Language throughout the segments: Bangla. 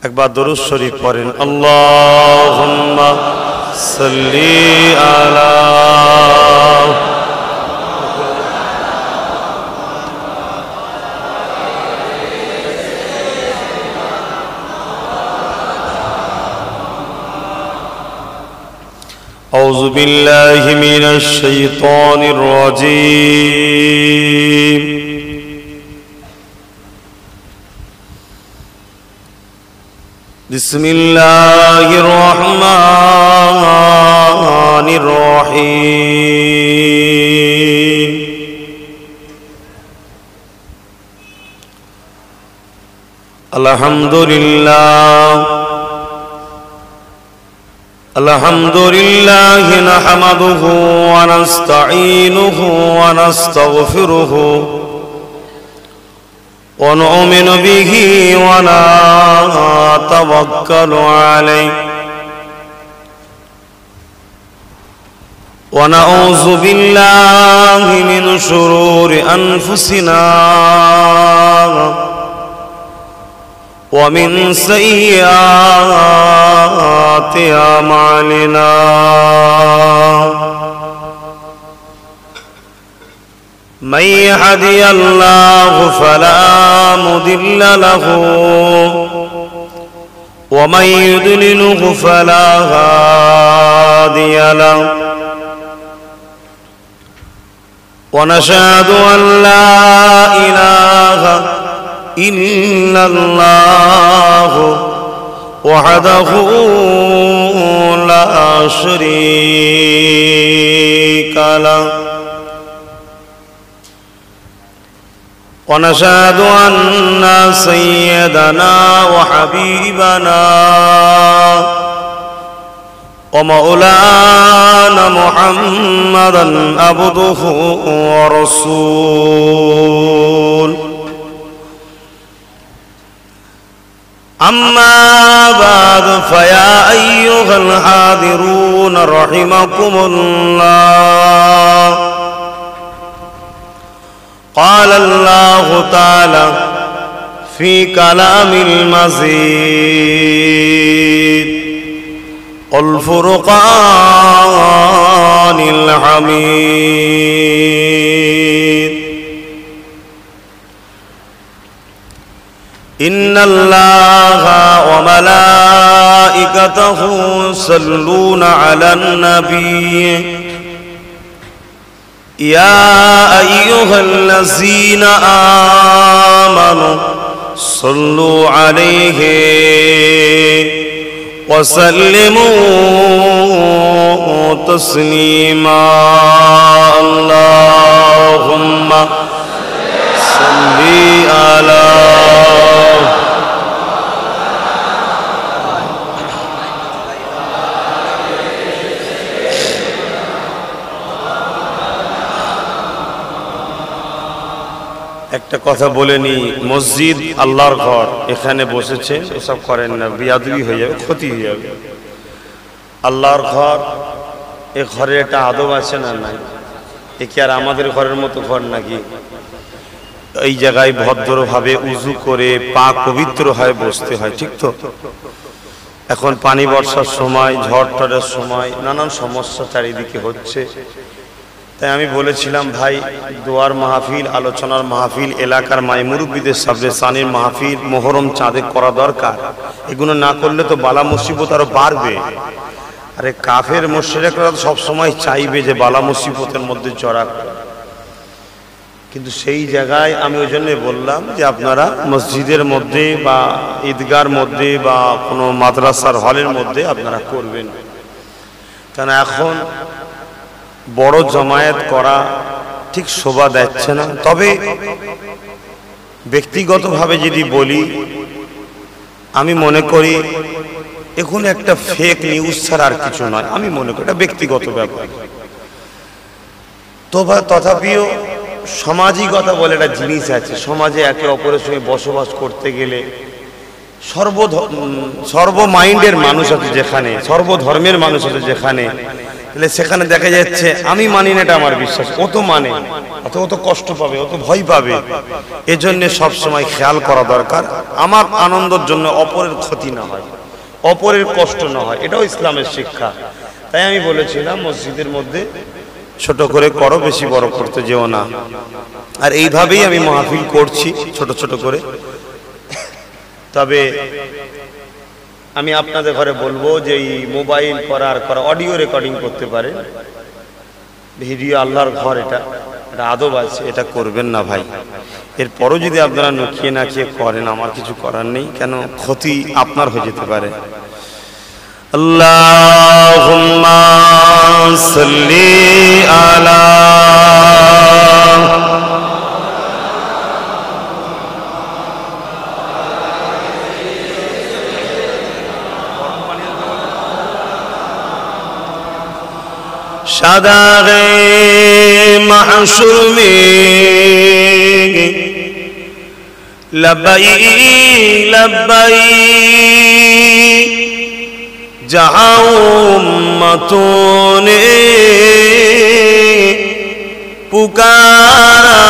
একবার দরুদ শরীফ পড়েন। আল্লাহুম্মা সাল্লি আলা أعوذ بالله من الشيطان الرجيم بسم الله الرحمن الرحيم الحمد لله نحمده ونستعينه ونستغفره ونؤمن به ونتوكل عليه ونعوذ بالله من شرور أنفسنا ومن سيئات أعمالنا من يهدي الله فلا مضل له ومن يضلله فلا هادي له ونشهد أن لا إله إلا الله وحده لا شريك له ونشهد أن سيدنا وحبيبنا ومولانا محمدا عبده ورسوله أما بعد فيا أيها الحاضرون رحمكم الله قال الله تعالى في كلام المزيد الفرقان الحميد إن الله وملائكته يصلون على النبي يا أيها الذين آمنوا صلوا عليه وسلموا تسليما اللهم صل على একটা কথা বলে নি, মসজিদ আল্লাহর ঘর, এখানে বসেছে এসব করেন না, বিয়াদবি হয়ে যাবে, ক্ষতি হয়ে যাবে। আল্লাহর ঘর, এ ঘরে একটা আদব আছে না নাই? এ কি আর আমাদের ঘরের মতো ঘর নাকি? এই জায়গায় ভদ্রভাবে উজু করে পাক পবিত্র হয়ে বসতে হয়, ঠিক তো? এখন পানি বর্ষার সময়, ঝড় টড়ের সময় নানান সমস্যা চারিদিকে হচ্ছে। তাই আমি বলেছিলাম ভাই, দোয়ার মাহফিল, আলোচনার মাহফিল, এলাকার মাইমুরব্বীদের সামনে সানির মাহফিল মোহরম চাঁদে করা দরকার। এগুলো না করলে তো বালা মুসিবত আরো বাড়বে। আরে কাফের মুশরিকরা সব সময় চাইবে যে বালা মুসিবতের মধ্যে জড়াক, কিন্তু সেই জায়গায় আমি ওই জন্য বললাম যে আপনারা মসজিদের মধ্যে বা ঈদগার মধ্যে বা কোনো মাদ্রাসার হলের মধ্যে আপনারা করবেন। কারণ এখন বড় জমায়েত করা ঠিক শোভা দিচ্ছে না। তবে ব্যক্তিগতভাবে যদি বলি, আমি মনে করি এখন একটা ফেক নিউজ ছাড়া আর কিছু নয়। আমি মনে করি এটা ব্যক্তিগত ব্যাপার। তথাপিও সামাজিকতা বলে একটা জিনিস আছে। সমাজে একে অপরের সঙ্গে বসবাস করতে গেলে সর্ব মাইন্ডের মানুষ আছে যেখানে, সর্বধর্মের মানুষ আছে যেখানে, তাহলে সেখানে দেখা যাচ্ছে আমি মানি না, এটা আমার বিশ্বাস, ও তো মানে, ও তো কষ্ট পাবে, ও তো ভয় পাবে। এজন্য সব সময় খেয়াল করা দরকার আমার আনন্দের জন্য অপরের ক্ষতি না হয়, অপরের কষ্ট না হয়, এটাও ইসলামের শিক্ষা। তাই আমি বলেছিলাম মসজিদের মধ্যে ছোট করে করো, বেশি বড় করতে যেও না। আর এইভাবেই আমি মাহফিল করছি ছোট ছোট করে। তবে আমি আপনাদের ঘরে বলবো যে এই মোবাইল করা অডিও রেকর্ডিং করতে পারে, ভিডিও, আল্লাহর ঘর, এটা আদব আছে, এটা করবেন না ভাই। এরপরও যদি আপনারা নুকিয়ে নাকিয়ে করেন আমার কিছু করার নেই, কেন ক্ষতি আপনার হয়ে যেতে পারে। আল্লাহুম্মা সাল্লি আলা शादाग़े महशर में लब्बैक लब्बैक जहाँ उम्मतों ने पुकारा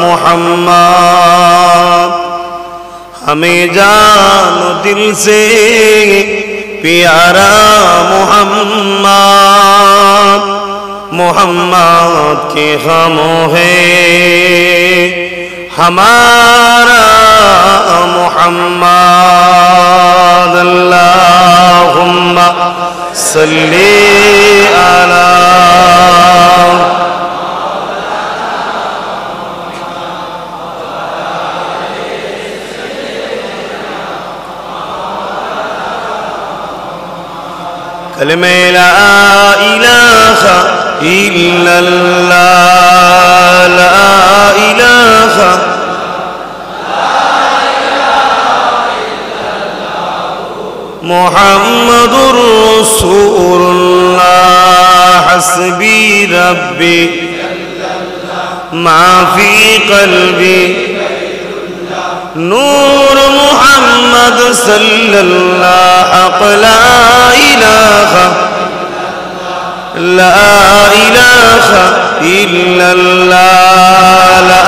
मुहम्मद, हमें जानो दिल से प्यारा मोहम्मद, मोहम्मद के गमों है हमारा मोहम्मद। अल्लाहुम्मा सल्ली अला कलमे ला इलाहा इल्लल्लाह, ला इलाहा मुहम्मदुर रसूलुल्लाह, हस्बी रब्बी मा फी क़ल्बी, नूर मुहम्मद सल्लल्लाहु ला इलाहा इल्लल्लाह, ला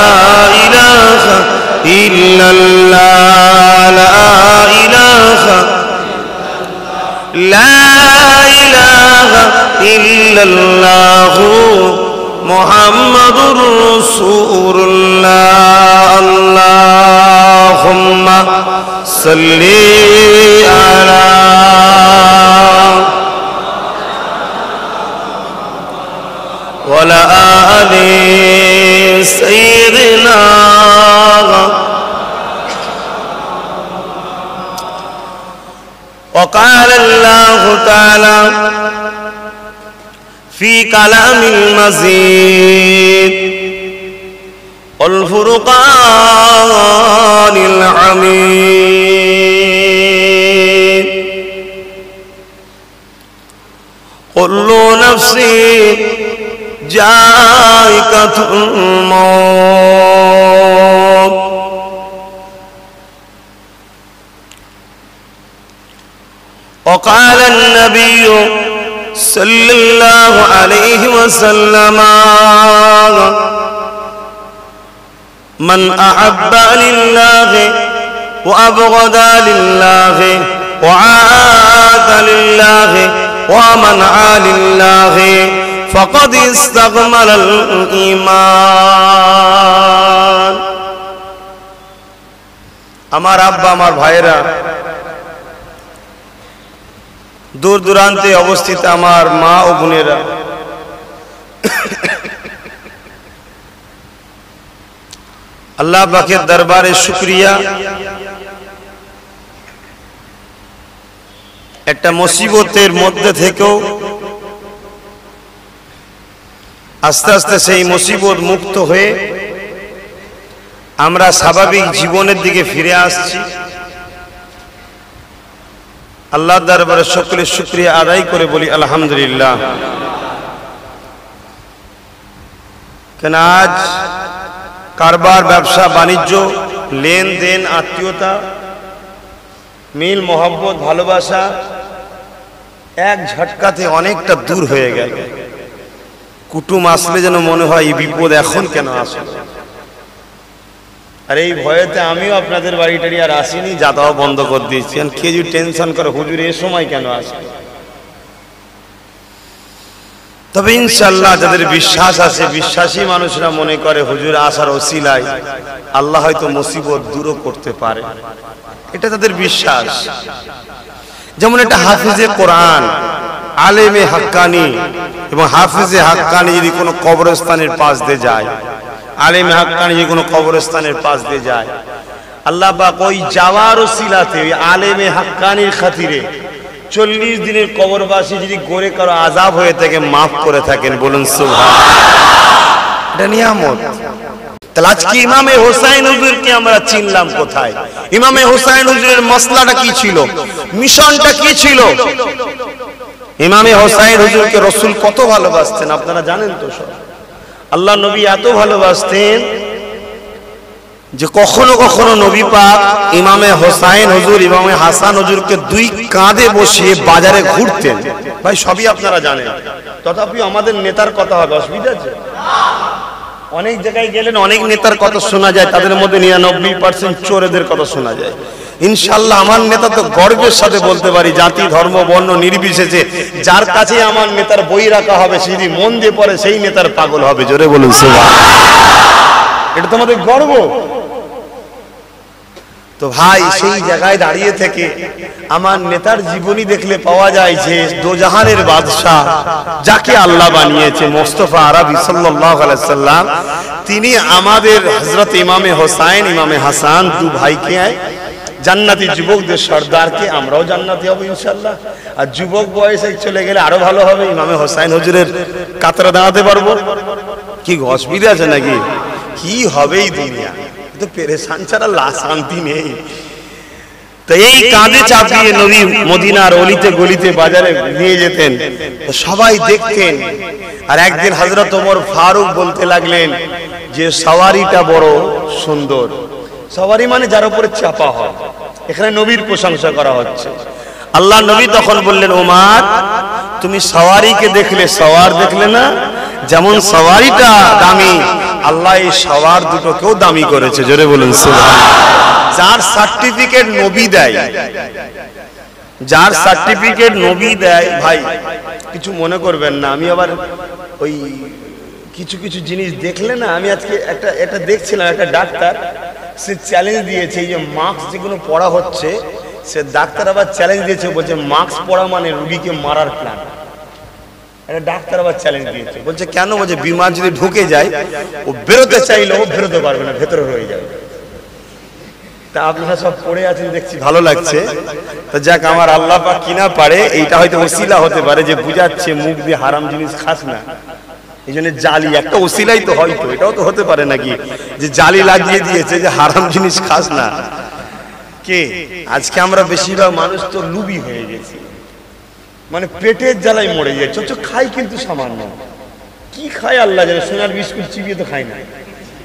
इलाहा इल्लल्लाह, ला इलाहा ला इलाहा इल्लल्लाह मुहम्मदुर रसूलुल्लाह। अल्लाहुम्मा सल्ली अला वला आले सय्यिदिना। وقال الله تعالى في كلام المزيد والفرقان الحميد، كل نفس ذائقة الموت، وقال النبي صلى الله عليه وسلم من أحب لله وأبغض لله وعاد لله ومنع لله فقد استكمل الإيمان। আমার আব্বা, আমার ভাইরা, দূর দূরান্তে অবস্থিত আমার মা ও বোনেরা, আল্লাহ পাকের দরবারে শুকরিয়া, একটা মুসিবতের মধ্যে থেকেও আস্তে আস্তে সেই মুসিবত মুক্ত হয়ে আমরা স্বাভাবিক জীবনের দিকে ফিরে আসছি। আল্লাহর দরবারে সকলে শুকরিয়া আদায় করে বলি আলহামদুলিল্লাহ। কেন আজ কারবার, ব্যবসা বাণিজ্য, লেনদেন, আত্মীয়তা, মিল, মহব্বত, ভালোবাসা এক ঝটকাতে অনেকটা দূর হয়ে গেল। কুটুম আসলে যেন মনে হয় এই বিপদ এখন কেন আসলো। আর এই ভয়েতে আমিও আপনাদের বাড়িটারি আর আসিনি, যাতাও বন্ধ করে দিয়েছি। কে যদি টেনশন করে হুজুর এ সময় কেন আসে। তবে ইনশাআল্লাহ যাদের বিশ্বাস আছে, বিশ্বাসী মানুষরা মনে করে হুজুর আসার ওসিলায় আল্লাহ হয়তো মুসিবত দূর করতে পারে, এটা তাদের বিশ্বাস। যেমন একটা হাফিজে কোরআন, আলেমে হাক্কানি এবং হাফিজে হাক্কানি যদি কোনো কবরস্থানের পাশ দিয়ে যায়, আলেমে হাক্কানি যদি কোনো কবরস্থানের পাশ দিয়ে যায়, আল্লাহ পাক ওই যাওয়ার ওসিলাতে ওই আলেমে হাক্কানির খাতিরে 40 দিনের কবরবাসী যদি গড়ে কারো আযাব হয়ে থাকে মাফ করে থাকেন, বলুন সুবহানাল্লাহ। এটা নিয়ামত। তাহলে আজকে ইমামে হোসাইন হুজুরকে আমরা চিনলাম কোথায়? ইমামে হোসাইন হুজুরের মাসলাটা কি ছিল, মিশনটা কি ছিল? ইমামে হোসাইন হুজুরকে রাসূল কত ভালোবাসতেন আপনারা জানেন তো সব। আল্লাহ নবী এত ভালোবাসতেন যে কখনো কখনো নবী পাক ইমামে হোসাইন হুজুর ইমামে হাসান হুজুরকে দুই কাঁধে বসিয়ে বাজারে ঘুরতেন। ভাই সবই আপনারা জানেন, তথাপি আমাদের নেতার কথা হবে, অসুবিধা আছে? অনেক জায়গায় গেলেন অনেক নেতার কথা শোনা যায়, তাদের মধ্যে 99% চোরেদের কথা শোনা যায়। ইনশাআল্লাহ আমার নেতা তো গর্বের সাথে বলতে পারি, জাতি ধর্ম বর্ণ নির্বিশেষে যার কাছে আমার নেতার বই রাখা হবে সে যদি মন দিয়ে পড়ে সেই নেতার পাগল হবে। জোরে বলুন সুবহানাল্লাহ। এটা তো আমাদের গর্ব। তো ভাই সেই জায়গায় দাঁড়িয়ে থেকে আমার নেতার জীবনী দেখলে পাওয়া যায় যে দোজাহানের বাদশাহ যাকে আল্লাহ বানিয়েছে মুস্তাফা আরবি সাল্লাল্লাহু আলাইহি সাল্লাম, তিনি আমাদের হযরত ইমামে হোসাইন ইমামে হাসান দু ভাইকে জান্নাতি যুবকদের সর্দারকে আমরাও জান্নাতি হব ইনশাআল্লাহ। আর যুবক বয়সে চলে গেলে আরো ভালো হবে, ইমামে হোসাইন হুজুরের কাতরে দাঁড়াতে পারবো। কি অসুবিধা আছে নাকি? কি হবে এই দুনিয়া, তো পেরেশান ছাড়া শান্তি নেই। তো এই কাঁধে চাপিয়ে নবী মদিনার অলিতে গলিতে বাজারে নিয়ে যেতেন, তো সবাই দেখতেন। আর একদিন হযরত ওমর ফারুক বলতে লাগলেন যে সওয়ারিটা বড় সুন্দর। সওয়ারি মানে যার উপরে চাপা হয়, এখানে নবীর প্রশংসা করা হচ্ছে। আল্লাহ নবী তখন বললেন, ওমর তুমি সওয়ারিকে দেখলে, সওয়ার দেখলে না? যেমন সওয়ারিটা দামি, আল্লাহ এই সওয়ার দুটোকেও দামি করেছে। জোরে বলুন সুবহানাল্লাহ। যার সার্টিফিকেট নবী দেয়, যার সার্টিফিকেট নবী দেয়, ভাই কিছু মনে করবেন না, আমি আবার ওই কিছু কিছু জিনিস দেখলে না, আমি আজকে একটা দেখছিলাম, একটা ডাক্তার সে চ্যালেঞ্জ দিয়েছে, এই যে মাস্ক যেগুলো পড়া হচ্ছে, সে ডাক্তার আবার চ্যালেঞ্জ দিয়েছে, বলছে মাস্ক পড়া মানে রুগীকে মারার প্ল্যান। একটা ডাক্তার আবার চ্যালেঞ্জ দিয়েছে, বলছে কেন? বলছে বিমার যদি ঢুকে যায় ও বেরোতে চাইলেও বেরোতে পারবে না, ভেতরে রয়ে যাবে। তা আপনারা সব পড়ে আছেন দেখছি, ভালো লাগছে। তো যাক, আমার আল্লাহ পাক কিনা পারে, এইটা হয়তো ওসিলা হতে পারে যে বুঝাচ্ছে মুখ দিয়ে হারাম জিনিস খাস না, এই জন্য জালি একটা ওসিলাই তো হয়তো, এটাও তো হতে পারে নাকি যে জালি লাগিয়ে দিয়েছে যে হারাম জিনিস খাস না। কে আজকে আমরা বেশিরভাগ মানুষ তো লুবি হয়ে গেছি, মানে পেটের জ্বালায় মরে যায়। চোখ খাই কিন্তু সামান্য, কি খায় আল্লাহ জানে, সোনার বিস্কুট চিবিয়ে তো খায় না,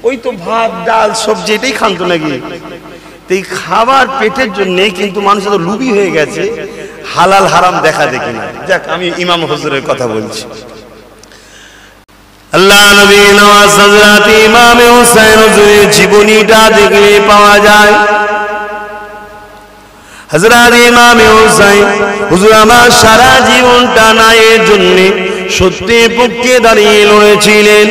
ওই তো ভাত ডাল সবজি এটাই খান তো নাকি। তো এই খাবার পেটের জন্য কিন্তু মানুষ তো লুবি হয়ে গেছে, হালাল হারাম দেখা দেখি না। যাক, আমি ইমাম হুজুরের কথা বলছি। আল্লাহ নবী নওয়াজ হযরত ইমাম হুসাইন হুজুরের জীবনীটা দেখলে পাওয়া যায়। হযরত ইমাম হুসাইন হুজুর আমার সারা জীবনটা ন্যায়ের জন্য সত্যের পক্ষে দাঁড়িয়ে লড়েছিলেন।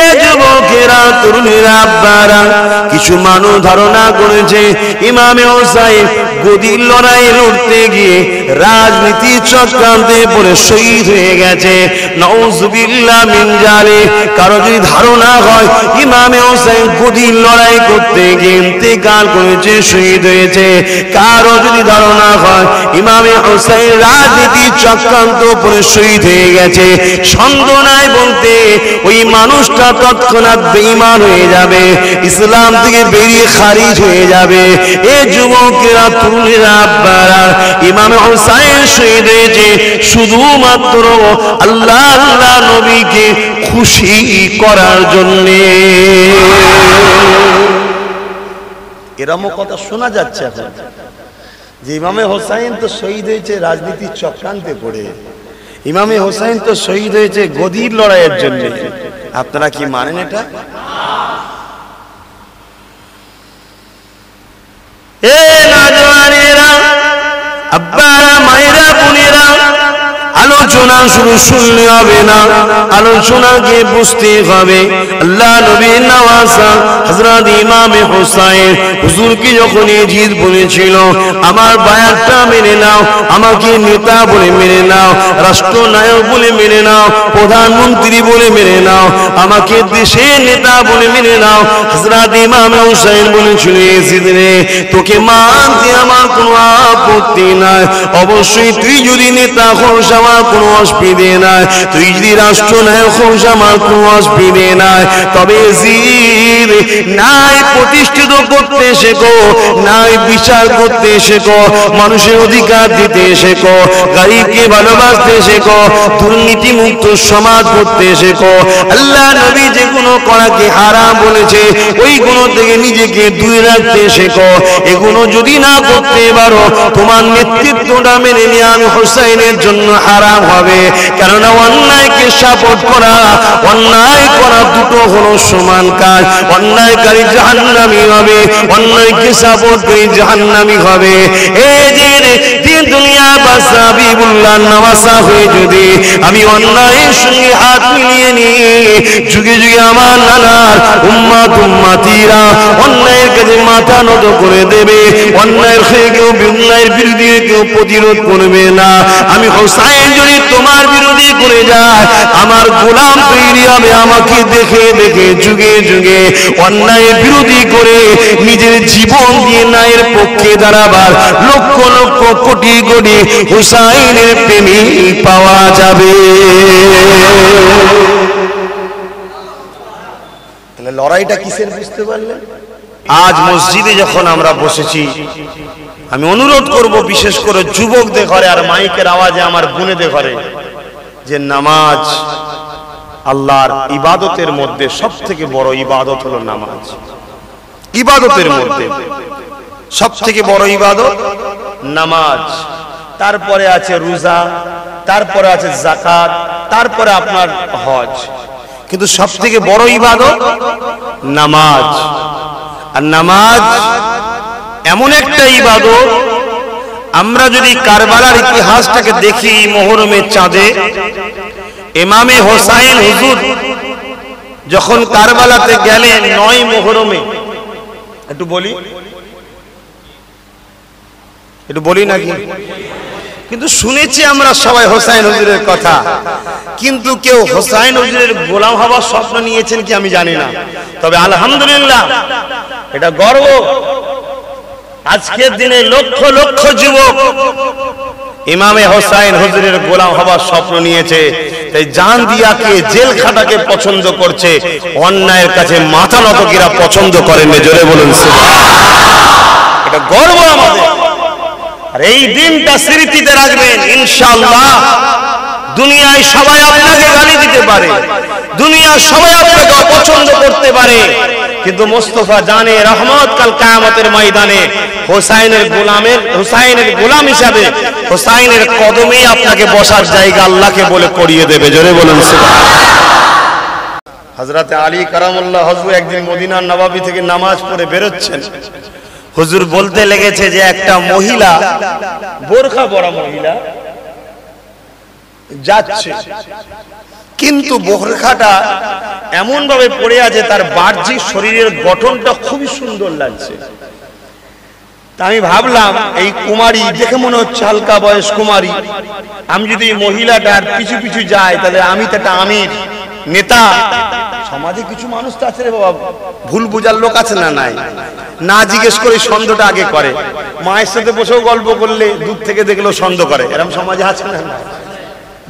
এ যুবকেরা, তরুণেরা, আব্বারা, কিছু মানুষ ধারণা করেছে ইমামে হোসাইন গদির লড়াই লড়তে গিয়ে রাজনীতি চক্রান্তে পড়ে শহীদ হয়ে গেছে। নাউযুবিল্লাহ মিন জালিক। কারো যদি ধারণা হয় ইমামে হোসাইন গদির লড়াই করতে গিয়ে ইন্তেকাল করেছে, শহীদ হয়েছে, কারো যদি ধারণা হয় ইমামে হোসাইন রাজনীতি চক্রান্ত পড়ে শহীদ হয়ে গেছে, সন্দেহ নাই বলতে ওই মানুষটা তৎক্ষণাৎ বেঈমান হয়ে যাবে, ইসলাম থেকে বেরিয়ে খারিজ হয়ে যাবে। এ যুবকেরা, তরুণেরা, আব্বারা, ইমাম হোসাইন শহীদ হয়েছে শুধুমাত্র আল্লাহ আল্লাহ নবীকে খুশি করার জন্যে। এরকম কথা শোনা যাচ্ছে এখন। যে ইমামে হোসাইন তো শহীদ হয়েছে রাজনীতির চক্রান্তে পড়ে, ইমামে হোসাইন তো শহীদ হয়েছে গদির লড়াইয়ের জন্য। আপনারা কি মানেন এটা? এ নওজওয়ানেরা, আব্বারা, মায়েরা, বোনেরা, আলোচনা শুরু শুনলে হবে না, আলোচনাকে বুঝতে হবে। আল্লাহ নবীর নওয়াজা হযরত ইমামে হোসাইন হুজুরকে যখন জিদ বলেছিল, আমার বায়াতটা মেনে নাও, আমাকে নেতা বলে মেনে নাও, রাষ্ট্রনায়ক বলে মেনে নাও, প্রধানমন্ত্রী বলে মেনে নাও, আমাকে দেশের নেতা বলে মেনে নাও, হযরত ইমামে হোসাইন বলেছিল, জিদ রে, তোকে মানতে আমার কোনো আপত্তি নাই, অবশ্যই তুই যদি নেতা হোস আমার কোনো অসুবিধে নাই, তুই যদি রাষ্ট্রনায়ক হোস আমার কোনো অসুবিধে নাই, তবে জিদ নাই প্রতিষ্ঠিত করতে শেখো, নাই বিচার করতে শেখো, মানুষের অধিকার দিতে শেখো, গরিবকে ভালোবাসতে শেখো, দুর্নীতি মুক্ত সমাজ করতে শেখো। আল্লাহ নবী যে কোনো করাকে হারাম বলেছে ওই গুণ থেকে নিজেকে দূরে রাখতে শেখো। এগুলো যদি না করতে পারো তোমার নেতৃত্বটা মেনে নিয়ে আমি হোসাইনের জন্য হারাম হবে। কেননা অন্যায়কে সাপোর্ট করা, অন্যায় করা দুটো হলো সমান কাজ। অন্যায়কারী জাহান্নামী হবে, অন্যায়কে সাপোর্ট করে জাহান্নামী হবে। এই যে দুনিয়া বাসা বিবুল্লাহ নওয়াজা হয়ে যদি আমি অন্যায়ের সঙ্গে হাত মিলিয়ে নিয়ে যুগে যুগে আমার নানার উম্মাত উম্মাতিরা অন্যায়ের কাছে মাথা নত করে দেবে, অন্যায়ের হয়ে কেউ অন্যায়ের বিরোধী কেউ প্রতিরোধ করবে না। আমি হোসাইন যদি তোমার বিরোধী করে যায় আমার গোলাম তৈরি হবে আমাকে দেখে দেখে যুগে যুগে অন্যায়ের বিরোধী করে নিজের জীবন দিয়ে ন্যায়ের পক্ষে দাঁড়াবার লক্ষ লক্ষ কোটি কোটি হোসাইনের প্রেমী পাওয়া যাবে। তাহলে লড়াইটা কিসের বুঝতে পারলেন? আজ মসজিদে যখন আমরা বসেছি আমি অনুরোধ করব বিশেষ করে যুবকদের ঘরে আর মাইকের আওয়াজে আমার বোনেদের ঘরে, যে নামাজ আল্লাহর ইবাদতের মধ্যে সব থেকে বড় ইবাদত হলো নামাজ। ইবাদতের মধ্যে সব থেকে বড় ইবাদত নামাজ, তারপরে আছে রোজা, তারপরে আছে যাকাত, তারপরে আপনার হজ, কিন্তু সব থেকে বড় ইবাদত নামাজ। আর নামাজ এমন একটা ইবাদত, আমরা যদি কারবালার ইতিহাসটাকে দেখি, মুহররমের চাঁদে ইমামে হোসাইন হুজুর যখন কারবালাতে গেলেন 9 মুহররমে, একটু বলি নাকি? কিন্তু শুনেছি আমরা সবাই হোসাইন হুজুরের কথা, কিন্তু কেউ হোসাইন হুজুরের গোলাম হওয়ার স্বপ্ন নিয়েছেন কি আমি জানি না। তবে আলহামদুলিল্লাহ এটা গর্ব, আজকের দিনে লক্ষ লক্ষ যুবক ইমামে হোসাইন হুজুরের গোলাম হওয়ার স্বপ্ন নিয়েছে, তাই জান দিয়াকে জেল খাটাকে পছন্দ করছে, অন্যায়ের কাছে মাথা নত কিরা পছন্দ করেন। জোরে বলুন সুবহানাল্লাহ। এটা গর্ব আমাদের। আর এই দিনটা স্মৃতিতে রাখবেন ইনশাআল্লাহ। দুনিয়ায় সবাই আপনাকে গালি দিতে পারে, দুনিয়ার সবাই আপনাকে অপছন্দ করতে পারে, কিন্তু মুস্তাফা জানে রহমত কাল কিয়ামতের ময়দানে হোসাইনের গোলাম হিসাবে হোসাইনের কদমেই আপনাকে বসার জায়গা আল্লাহকে বলে করিয়ে দেবে। জোরে বলুন সুবহানাল্লাহ। হযরত আলী কারামুল্লাহ হুজুর একদিন মদিনার নবাবী থেকে নামাজ পড়ে বেরোচ্ছেন, হুজুর বলতে লেগেছে যে একটা মহিলা, বোরখা পরা মহিলা যাচ্ছে, কিন্তু বোরখাটা এমন ভাবে পড়ে আছে তার বাহ্যিক শরীরের গঠনটা খুবই সুন্দর লাগছে। তা আমি ভাবলাম এই কুমারী দেখে মনে হচ্ছে হালকা বয়স কুমারী, আমি যদি মহিলাটার পিছু পিছু যাই তাহলে আমি তো একটা আমির নেতা। সমাজে কিছু মানুষ তো আছে রে বাবা, ভুল বুঝার লোক আছে না নাই, না জিজ্ঞেস করে সন্দেহটা আগে করে। মায়ের সাথে বসেও গল্প করলে দূর থেকে দেখলেও সন্দেহ করে, এরকম সমাজে আছে না?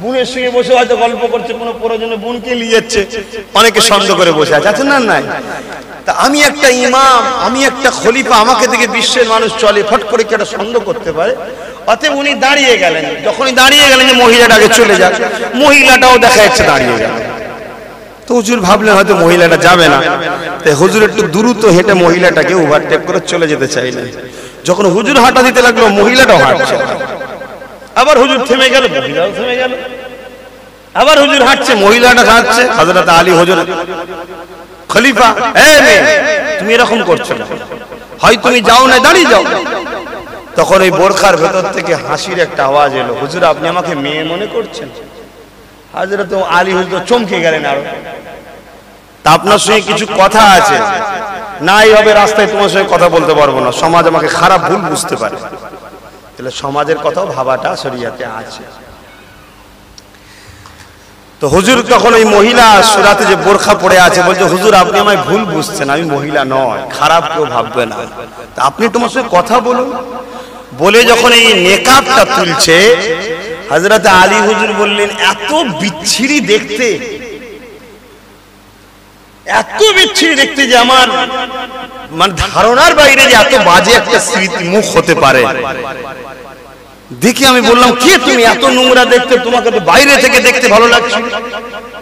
বোনের সঙ্গে বসে হয়তো গল্প করছে, কোনো প্রয়োজনে বোনকে নিয়ে যাচ্ছে, অনেকে সন্দেহ করে বসে আছে না নাই? তা আমি একটা ইমাম, আমি একটা খলিফা, আমাকে দেখে বিশ্বের মানুষ চলে, ফট করে কি একটা সন্দেহ করতে পারে। অতএব উনি দাঁড়িয়ে গেলেন, যখনই দাঁড়িয়ে গেলেন যে মহিলাটাকে চলে যাক, মহিলাটাও দেখা যাচ্ছে দাঁড়িয়ে গেল। তো হুজুর ভাবলেন হয়তো মহিলাটা যাবে না, তাই হুজুর একটু দ্রুত হেঁটে মহিলাটাকে ওভারটেক করে চলে যেতে চাইলেন। যখন হুজুর হাঁটা দিতে লাগলো মহিলাটাও হাঁটছে, আবার হুজুর থেমে গেল, মহিলাও থেমে গেল, আবার হুজুর হাঁটছে, মহিলাটা হাঁটছে। হযরত আলী হুজুর খলিফা, এই মেয়ে তুমি এরকম করছো না, হয় তুমি যাও না দাঁড়িয়ে যাও। তখন ওই বোরখার ভেতর থেকে হাসির একটা আওয়াজ এলো, হুজুর আপনি আমাকে মেয়ে মনে করছেন? হযরত আলী হুজুর চমকে গেলেন আরো। তা আপনার সঙ্গে কিছু কথা আছে, না এইভাবে রাস্তায় তোমার সঙ্গে কথা বলতে পারবো না, সমাজ আমাকে খারাপ ভুল বুঝতে পারে। তাহলে সমাজের কথাও ভাবাটা শরীয়তে আছে। তো হুজুর তখন ওই মহিলা সুরাতে যে বোরখা পড়ে আছে বলছে, হুজুর আপনি আমায় ভুল বুঝছেন, আমি মহিলা নয়, খারাপ কেউ ভাববে না, তা আপনি তোমার সঙ্গে কথা বলুন। বলে যখন এই নেকাবটা তুলছে, হযরত আলী হুজুর বললেন, এত বিচ্ছিরি দেখতে, এত বিচ্ছিরি দেখতে যে আমার মানে ধারণার বাইরে যে এত বাজে একটা স্মৃতি মুখ হতে পারে। দেখি আমি বললাম, কে তুমি? এত নোংরা দেখতে, তোমাকে তো বাইরে থেকে দেখতে ভালো লাগছে।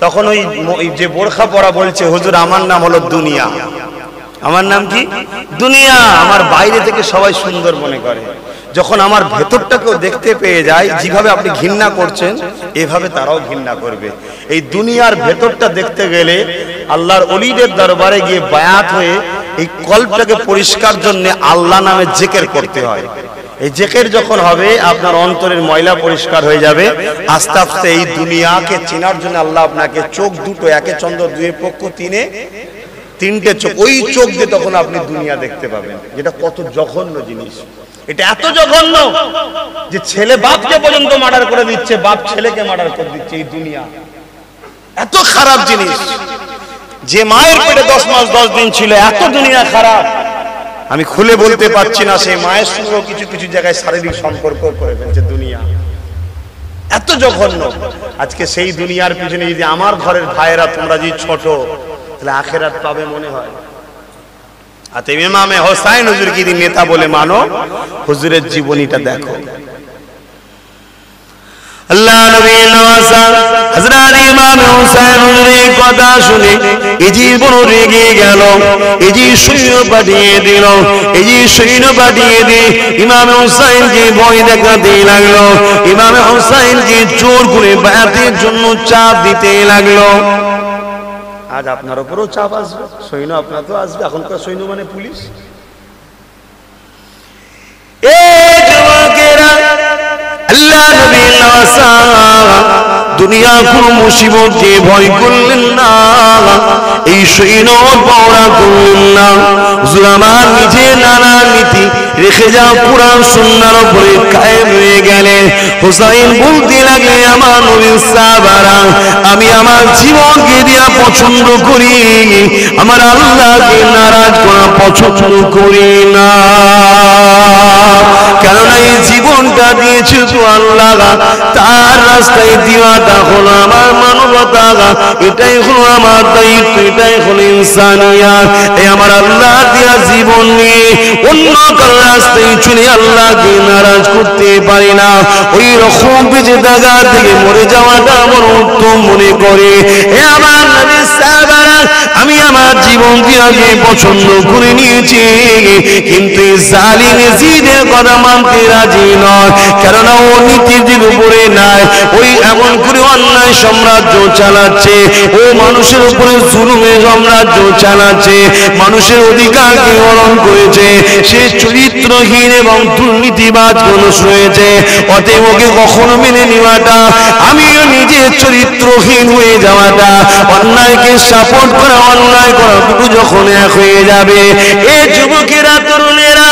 তখন ওই যে বোরখা পরা বলছে, হুজুর আমার নাম হলো দুনিয়া। আমার নাম কি? দুনিয়া। আমার বাইরে থেকে সবাই সুন্দর মনে করে, যখন আমার ভেতরটাকেও দেখতে পেয়ে যায়, যেভাবে আপনি ঘৃণা করছেন এভাবে তারাও ঘৃণা করবে। এই দুনিয়ার ভেতরটা দেখতে গেলে আল্লাহর ওলিদের দরবারে গিয়ে বায়াত হয়ে এই কলবটাকে পরিষ্কার জন্য আল্লাহ নামে জিকির করতে হয়। এই জিকির যখন হবে আপনার অন্তরের ময়লা পরিষ্কার হয়ে যাবে। আস্তে আস্তে এই দুনিয়াকে চেনার জন্য আল্লাহ আপনাকে চোখ দুটো, একে চন্দ্র দুই পক্ষ তিনটে চোখ, ওই চোখ দিয়ে তখন আপনি দুনিয়া দেখতে পাবেন। যেটা কত জঘন্য জিনিস, এটা এত জঘন্য যে ছেলে বাপকে পর্যন্ত মার্ডার করে দিচ্ছে, বাপ ছেলেকে মার্ডার করে দিচ্ছে। এই দুনিয়া এত খারাপ জিনিস। যে মায়ের পেটে 10 মাস 10 দিন ছিল, এত দুনিয়া খারাপ আমি খুলে বলতে পারছি না। সেই মায়ের সঙ্গে কিছু কিছু জায়গায় শারীরিক সম্পর্ক করে ফেলছে দুনিয়া, এত জঘন্য। আজকে সেই দুনিয়ার পিছনে যদি আমার ঘরের ভাইয়েরা তোমরা যদি ছোট, তাহলে আখেরাত পাবে মনে হয়। আচ্ছা, ইমামে হোসাইন হুজুর কি নেতা বলে মানো, হুজুরের জীবনীটা দেখো। আল্লাহ নবী নওয়াজ হযরত ইমাম হোসেন হুজুরের কথা শুনে এই জীবন রেগে গেল, এই যে সৈন্য পাঠিয়ে দিল, এই যে সৈন্য পাঠিয়ে দিয়ে ইমাম হোসেনকে ভয় দেখাতে লাগলো, ইমাম হোসেনকে জোর করে বায়াতের জন্য চাপ দিতে লাগলো। আজ আপনার উপরও চাপ আসবে, সৈন্য আপনার তো আসবে। এখনকার সৈন্য মানে পুলিশ। আল্লাহ নবী দুনিয়া কোন মুসিবতকে ভয় করলেন না, এই সৈন্য পাওয়া করলেন না। হুজুর আমার নিজে নানা নীতি রেখে যাও, কুরআন সুন্নাহর উপরে কায়েম হয়ে গেলেন। হুসাইন বলতে লাগলে, আমার নবীর সাহাবারা, আমি আমার জীবনকে দিয়া পছন্দ করি, আমার আল্লাহকে নারাজ করা পছন্দ করি না। কেননা এই জীবনটা দিয়েছে তো আল্লাহ, তার রাস্তায় দিওয়াটা হলো আমার মানবতা, এটাই হলো আমার দায়িত্ব, এটাই হলো ইনসানিয়াত। এই আমার আল্লাহ দিয়া জীবন নিয়ে অন্য কারো রাস্তায় চলে আল্লাহকে নারাজ করতে পারি না। ওই রকম বেঁচে থাকা থেকে মরে যাওয়াটা আমার উত্তম মনে করে। হে আমার নবীর সাহাবারা, আমি আমার জীবন দিয়ে পছন্দ করে নিয়েছি, কিন্তু জালিম ইয়াজিদের কথা মানতে রাজি নয়। কেননা ও নীতির উপরে নাই, ওই এমন করে অন্যায় সাম্রাজ্য চালাচ্ছে, ও মানুষের উপরে জুলুমের সাম্রাজ্য চালাচ্ছে, মানুষের অধিকারকে হরণ করেছে, সে চরিত্রহীন এবং দুর্নীতিবাজ মানুষ রয়েছে। অতএব ওকে কখনো মেনে নেওয়াটা, আমিও নিজে চরিত্রহীন হয়ে যাওয়াটা, অন্যায়কে সাপোর্ট করা, অন্যায় করা দুটো যখন এক হয়ে যাবে। এ যুবকেরা, তরুণেরা,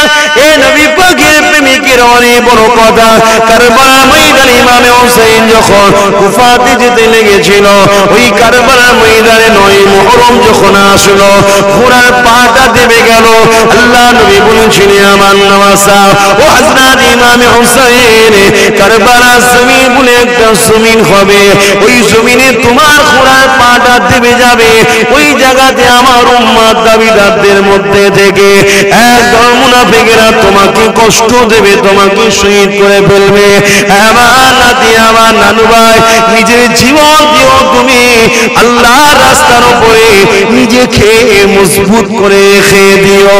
এ নবী পাকের প্রেমিকের অনেক বড় কথা। কারবালার ময়দানে ইমাম হোসেন যখন কুফাতে যেতে লেগেছিল, ওই কারবালার ময়দানে 9 মুহররম যখন আসলো, ঘোড়ার পাটা দেবে গেল। আল্লাহ নবী বলেছিলেন, আমার নওয়াসা ও হযরত ইমাম হোসেন, কারবালার জমিন বলে একটা জমিন হবে, ওই জমিনে তোমার ঘোড়ার পাটা দেবে যাবে। ওই জায়গাতে আমার উম্মত দাবিদারদের মধ্যে থেকে একদল মুনাফিকেরা তোমাকে কষ্ট দেবে, তোমাকে তোমাকে শহীদ করে ফেলবে। আমার নাতি, আমার নানু ভাই, নিজের জীবন দিও তুমি আল্লাহর রাস্তার উপরে, নিজে খেয়ে মজবুত করে খেয়ে দিও।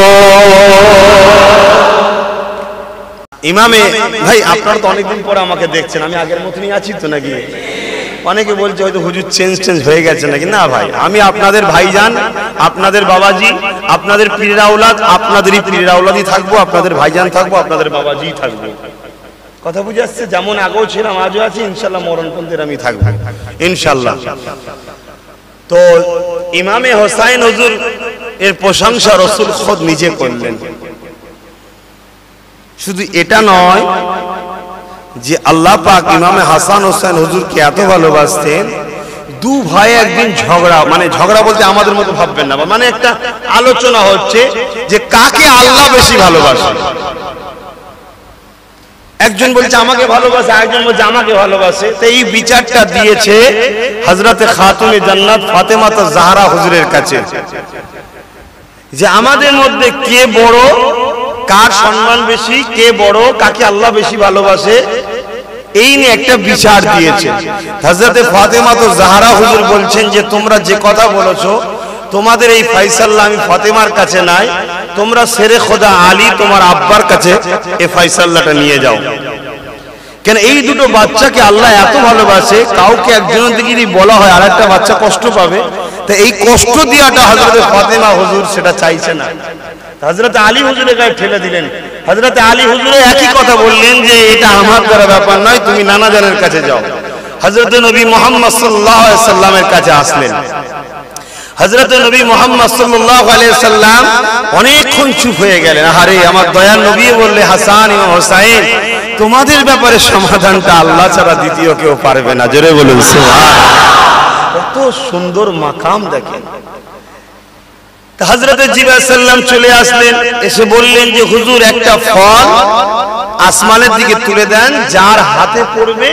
ইমামে ভাই, আপনারা তো অনেকদিন পরে আমাকে দেখছেন, আমি আগের মতনই আছি তো নাকি? অনেকে বলছে হয়তো হুজুর চেঞ্জ হয়ে গেছে নাকি। না ভাই, আমি আপনাদের ভাইজান, আপনাদের বাবাজি, আপনাদের পীরের আওলাদ, আপনাদেরই পীরের আওলাদই থাকবো, আপনাদের ভাইজান থাকবো, আপনাদের বাবাজি থাকবো। কথা বুঝে আসছে? যেমন আগেও ছিলাম আজও আছি, ইনশাল্লাহ মরণ পর্যন্ত আমি থাকবো ইনশাল্লাহ। তো ইমামে হোসাইন হুজুর এর প্রশংসা রাসূল খোদ নিজে করলেন। শুধু এটা নয় যে আল্লাহ পাক ইমামে হাসান হোসেন হুজুরকে এত ভালোবাসতেন, দু ভাই একদিন ঝগড়া, মানে ঝগড়া বলতে আমাদের মতো ভাববেন না, মানে একটা আলোচনা হচ্ছে যে কাকে আল্লাহ বেশি ভালোবাসে। একজন বলছে আমাকে ভালোবাসে, একজন বলছে আমাকে ভালোবাসে। তো এই বিচারটা দিয়েছে হযরতে খাতুনে জান্নাত ফাতেমা জাহরা হুজুরের কাছে, যে আমাদের মধ্যে কে বড়, কার সম্মান বেশি, কে বড়, কাকে আল্লাহ বেশি ভালোবাসে, এই নিয়ে একটা বিচার দিয়েছে। হযরতে ফাতেমা জাহরা হুজুর বলছেন যে তোমরা যে কথা বলেছো, তোমাদের এই ফয়সালা আমি ফাতেমার কাছে নাই, তোমরা শেরে খোদা আলী তোমার আব্বার কাছে এই ফয়সালাটা নিয়ে যাও। কেন এই দুটো বাচ্চাকে আল্লাহ এত ভালোবাসে, কাউকে একজনের দিকে যদি বলা হয় আর একটা বাচ্চা কষ্ট পাবে, তো এই কষ্ট দেওয়াটা হযরতে ফাতেমা হুজুর সেটা চাইছে না। হযরতে আলী হুজুরের গায়ে ঠেলে দিলেন। হযরতে আলী হুজুরে একই কথা বললেন যে এটা আমার দ্বারা ব্যাপার নয়, তুমি নানা জানের কাছে যাও। হযরতে নবী মুহাম্মদ সাল্লাল্লাহু আলাইহি সাল্লামের কাছে আসলেন। হযরতে নবী মুহাম্মদ সাল্লাল্লাহু আলাইহি সাল্লাম অনেকক্ষণ চুপ হয়ে গেলেন। আরে আমার দয়ার নবী বললে, হাসান এবং হোসাইন, তোমাদের ব্যাপারে সমাধানটা আল্লাহ ছাড়া দ্বিতীয় কেউ পারবে না। জোরে বলুন সুবহানাল্লাহ। কত সুন্দর মাকাম দেখেন। হযরতে জিবরাইল সাল্লাম চলে আসলেন, এসে বললেন যে হুজুর একটা ফল আসমানের দিকে তুলে দেন, যার হাতে পড়বে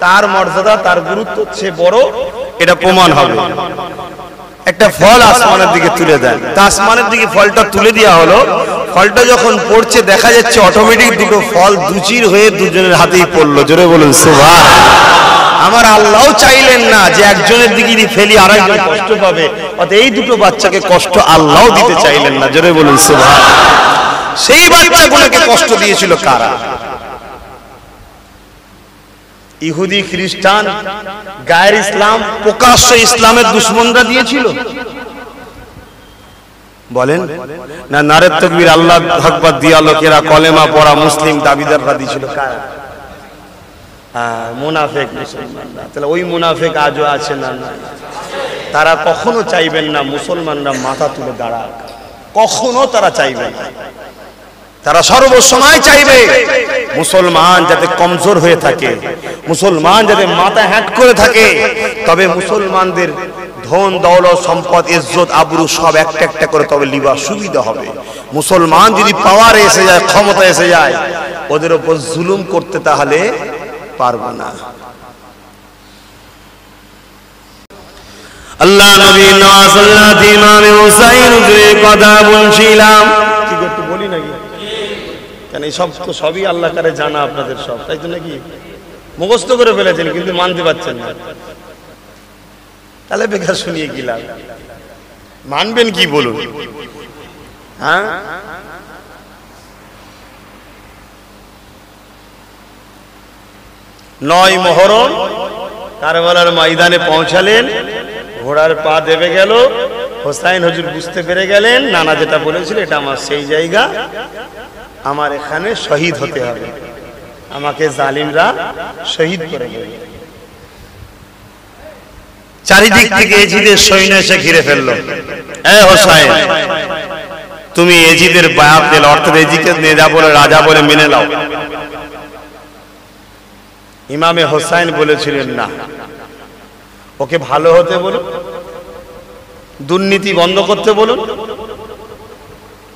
তার মর্যাদা, তার গুরুত্ব সে বড়, এটা প্রমাণ হবে। একটা ফল আসমানের দিকে তুলে দেন। তা আসমানের দিকে ফলটা তুলে দেওয়া হলো। ফলটা যখন পড়ছে দেখা যাচ্ছে অটোমেটিক দুটো ফল দুচির হয়ে দুজনের হাতেই পড়লো। জোরে বলুন সুবহানাল্লাহ। আমার আল্লাহও চাইলেন না যে একজনের দিকে ফেলি আরেকজন কষ্ট পাবে, অতএব এই দুটো বাচ্চাকে কষ্ট আল্লাহও দিতে চাইলেন না। জোরে বলুন সুবহানাল্লাহ। সেই বাচ্চাগুলোকে কষ্ট দিয়েছিল কারা? ইহুদি, খ্রিস্টান, গায়ের ইসলাম, প্রকাশ্য ইসলামের দুশমনরা দিয়েছিল। বলেন না, নারে তাকবীর, আল্লাহ আকবার দিয়া লোকেরা, কলেমা পড়া মুসলিম দাবিদাররা দিয়েছিল কারা? মুনাফিক মুসলমানরা। তাহলে ওই মুনাফিক আজও আছে না? তারা কখনো চাইবেন না মুসলমানরা মাথা তুলে দাঁড়াক, কখনো তারা চাইবেন না। তারা সর্বসময় চাইবে মুসলমান যাতে কমজোর হয়ে থাকে, মুসলমান যাতে মাথা হ্যাট করে থাকে। তবে মুসলমানদের ধন দৌলত, সম্পদ, ইজ্জত, আবরু সব একটা একটা করে তবে লিবা সুবিধা হবে। মুসলমান যদি পাওয়ারে এসে যায়, ক্ষমতা এসে যায়, ওদের উপর জুলুম করতে তাহলে পারবে না। আল্লাহ নবী নওয়াজ ইমাম হুসাইন হুজুরের কথা বলছিলাম, কি একটু বলি নাকি? কেন এই সব তো সবই আল্লাহ কারে জানা আপনাদের সব, তাই তো নাকি? মুখস্থ করে ফেলেছেন কিন্তু মানতে পারছেন না, তাহলে বেকার শুনিয়ে কি লাভ? মানবেন কি বলুন? হ্যাঁ, 9 মুহররম কারবালার ময়দানে পৌঁছালেন, ঘোড়ার পা দেবে গেল। হোসাইন হুজুর বুঝতে পেরে গেলেন নানা যেটা বলেছিল এটা আমার সেই জায়গা, আমার এখানে শহীদ হতে হবে, আমাকে জালিমরা শহীদ করে দেবে। চারিদিক থেকে এজিদের সৈন্য এসে ঘিরে ফেললো। এ হোসাইন, তুমি এজিদের বায়াত দিলে, অর্থাৎ এজিদকে নেতা বলে, রাজা বলে মেনে নাও। ইমামে হোসাইন বলেছিলেন না, ওকে ভালো হতে বলুন, দুর্নীতি বন্ধ করতে বলুন,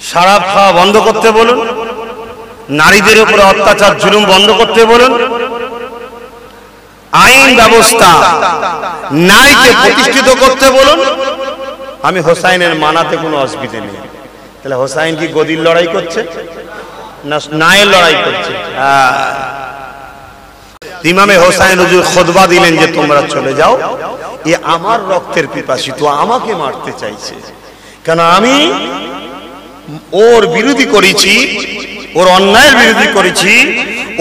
শরাব খাওয়া বন্ধ করতে বলুন, নারীদের উপরে অত্যাচার জুলুম বন্ধ করতে বলুন, আইন ব্যবস্থা নারীকে প্রতিষ্ঠিত করতে বলুন। আমি হোসাইনের মানাতে কোনো অসুবিধা নেই। তাহলে হোসাইন কি গদির লড়াই করছে? না নায়ের লড়াই করছে। ইমামে হোসাইন হুজুর খুতবা দিলেন যে তোমরা চলে যাও, এ আমার রক্তের পিপাসিত, আমাকে মারতে চাইছে, কেন আমি ওর বিরোধী করেছি, ওর অন্যায়ের বিরোধী করেছি,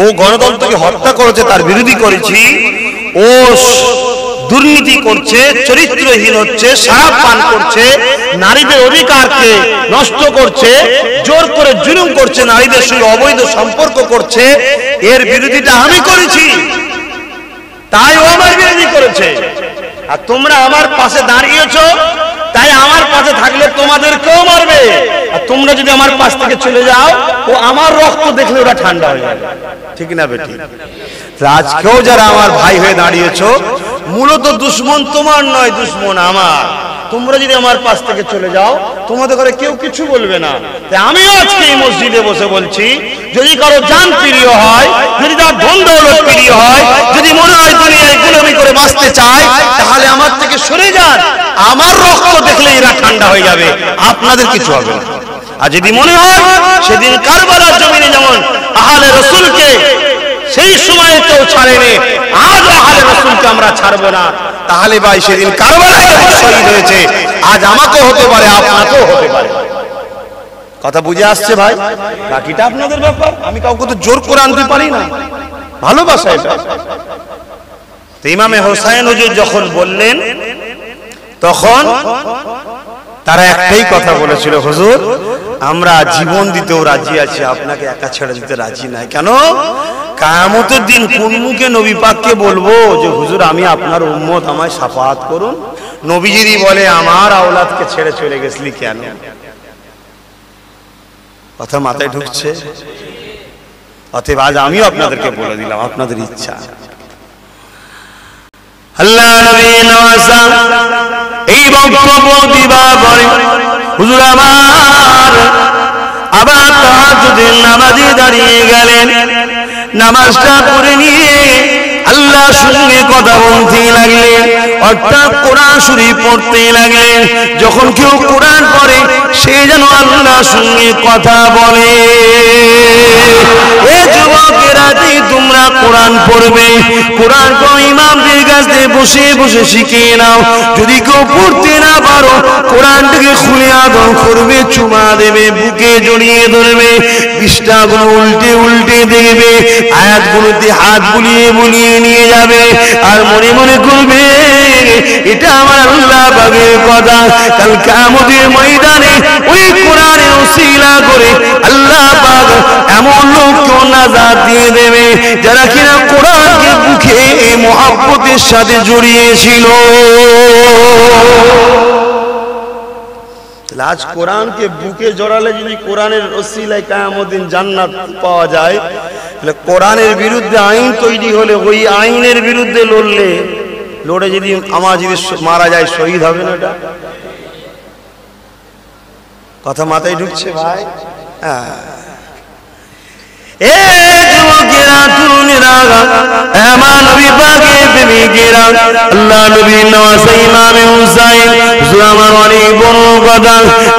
ও গণতন্ত্রকে হত্যা করেছে তার বিরোধী করেছি, ও দুর্নীতি করছে, চরিত্রহীন হচ্ছে, শরাব পান করছে, নারীদের অধিকারকে নষ্ট করছে, জোর করে জুলুম করছে, নারীদের সঙ্গে অবৈধ সম্পর্ক করছে, এর বিরোধিতা আমি করেছি, তাই ও আমার বিরোধী করেছে। আর তোমরা আমার পাশে দাঁড়িয়েছো, তাই আমার পাশে থাকলে তোমাদেরকেও মারবে, আর তোমরা যদি আমার পাশ থেকে চলে যাও, ও আমার রক্ত দেখলে ওরা ঠান্ডা হয়ে যাবে। ঠিক না বেটি? আজকেও যারা আমার ভাই হয়ে দাঁড়িয়েছো, মূলত দুশ্মন তোমার নয়, দুশ্মন আমার। তোমরা যদি আমার পাশ থেকে চলে যাও, তোমাদের ঘরে কেউ কিছু বলবে না। তাই আমিও আজকে এই মসজিদে বসে বলছি, যদি কারো জান প্রিয় হয়, যদি তার ধন দৌলত প্রিয় হয়, যদি মনে হয় দুনিয়ায় গোলামি করে বাঁচতে চায়, তাহলে আমার থেকে সরে যান। আমার রক্ত দেখলে এরা ঠান্ডা হয়ে যাবে, আপনাদের কিছু হবে না। আর যদি মনে হয় সেদিন কারবালার জমিনে যেমন আহলে রাসূলকে সেই সময়ে কেউ ছাড়েনি, আজ আহলে রাসূলকে আমরা ছাড়বো না, তাহলে ভাই সেদিন কারবালায় শহীদ হয়েছে, আজ আমাকেও হতে পারে, আপনাকেও হতে পারে। কথা বুঝে আসছে ভাই? বাকিটা আপনাদের ব্যাপার, আমি কাউকে তো জোর করে আনতে পারি না, ভালোবাসা এটা। তো ইমামে হোসাইন হুজুর যখন বললেন, তখন তারা একটাই কথা বলেছিল, হুজুর আমরা জীবন দিতেও রাজি আছি, আপনাকে একা ছেড়ে দিতে রাজি নাই। কেন? কিয়ামতের দিন কোন মুখে নবী পাককে বলবো যে হুজুর আমি আপনার উম্মত, আমায় শাফাআত করুন? নবী যদি বলে আমার আওলাদকে ছেড়ে চলে গেছলি কেন? কথা মাথায় ঢুকছে? অতএব আজ আমিও আপনাদেরকে বলে দিলাম, আপনাদের ইচ্ছা। আল্লাহ নবী নওয়াজা এই বক্তব্য দিবা করে, হুজুর আমার আবার তাহাজ্জুদের নামাজে দাঁড়িয়ে গেলেন, নামাজটা পড়ে নিয়ে আল্লাহর সঙ্গে কথা বলতে লাগলেন, অর্থাৎ কোরআন শরীফ পড়তে লাগলেন। যখন কেউ কোরআন পড়ে সে যেন আল্লাহর সঙ্গে কথা বলে। এ যুবকেরা, তোমরা কোরআন পড়বে, কোরআন তো ইমামদের কাছে বসে বসে শিখে নাও। যদি কেউ পড়তে না পারো, কোরআনটাকে খুলে আদর করবে, চুমা দেবে, বুকে জড়িয়ে ধরবে, পৃষ্ঠাগুলো উল্টে উল্টে দেখবে, আয়াতগুলোতে হাত বুলিয়ে বুলিয়ে নিয়ে যাবে, আর মনে মনে করবে এটা আমার আল্লাহ পাকের কথা। কাল কিয়ামতের ময়দানে ওই কোরআনের ওসিলা করে আল্লাহ পাক এমন লোককে নাজাত দিয়ে দেবে যারা কিনা কোরআনকে বুকে মহব্বতের সাথে জড়িয়েছিল। আজ কোরআনকে বুকে জড়ালে যদি কোরআনের ওসিলায় কিয়ামতের দিন জান্নাত পাওয়া যায়, তাহলে কোরআনের বিরুদ্ধে আইন তৈরি হলে ওই আইনের বিরুদ্ধে লড়ে যদি আমার যদি মারা যায়, শহীদ হবে না? এটা কথা মাথায় ঢুকছে ভাই? হ্যাঁ। এ যুবকেরা, তরুণেরা, আমার নবী পাকের প্রেমিকেরা, আল্লাহ নবী নওয়াজা ইমামে হুসাইন, হুজুর আমার অনেক বড় কথা,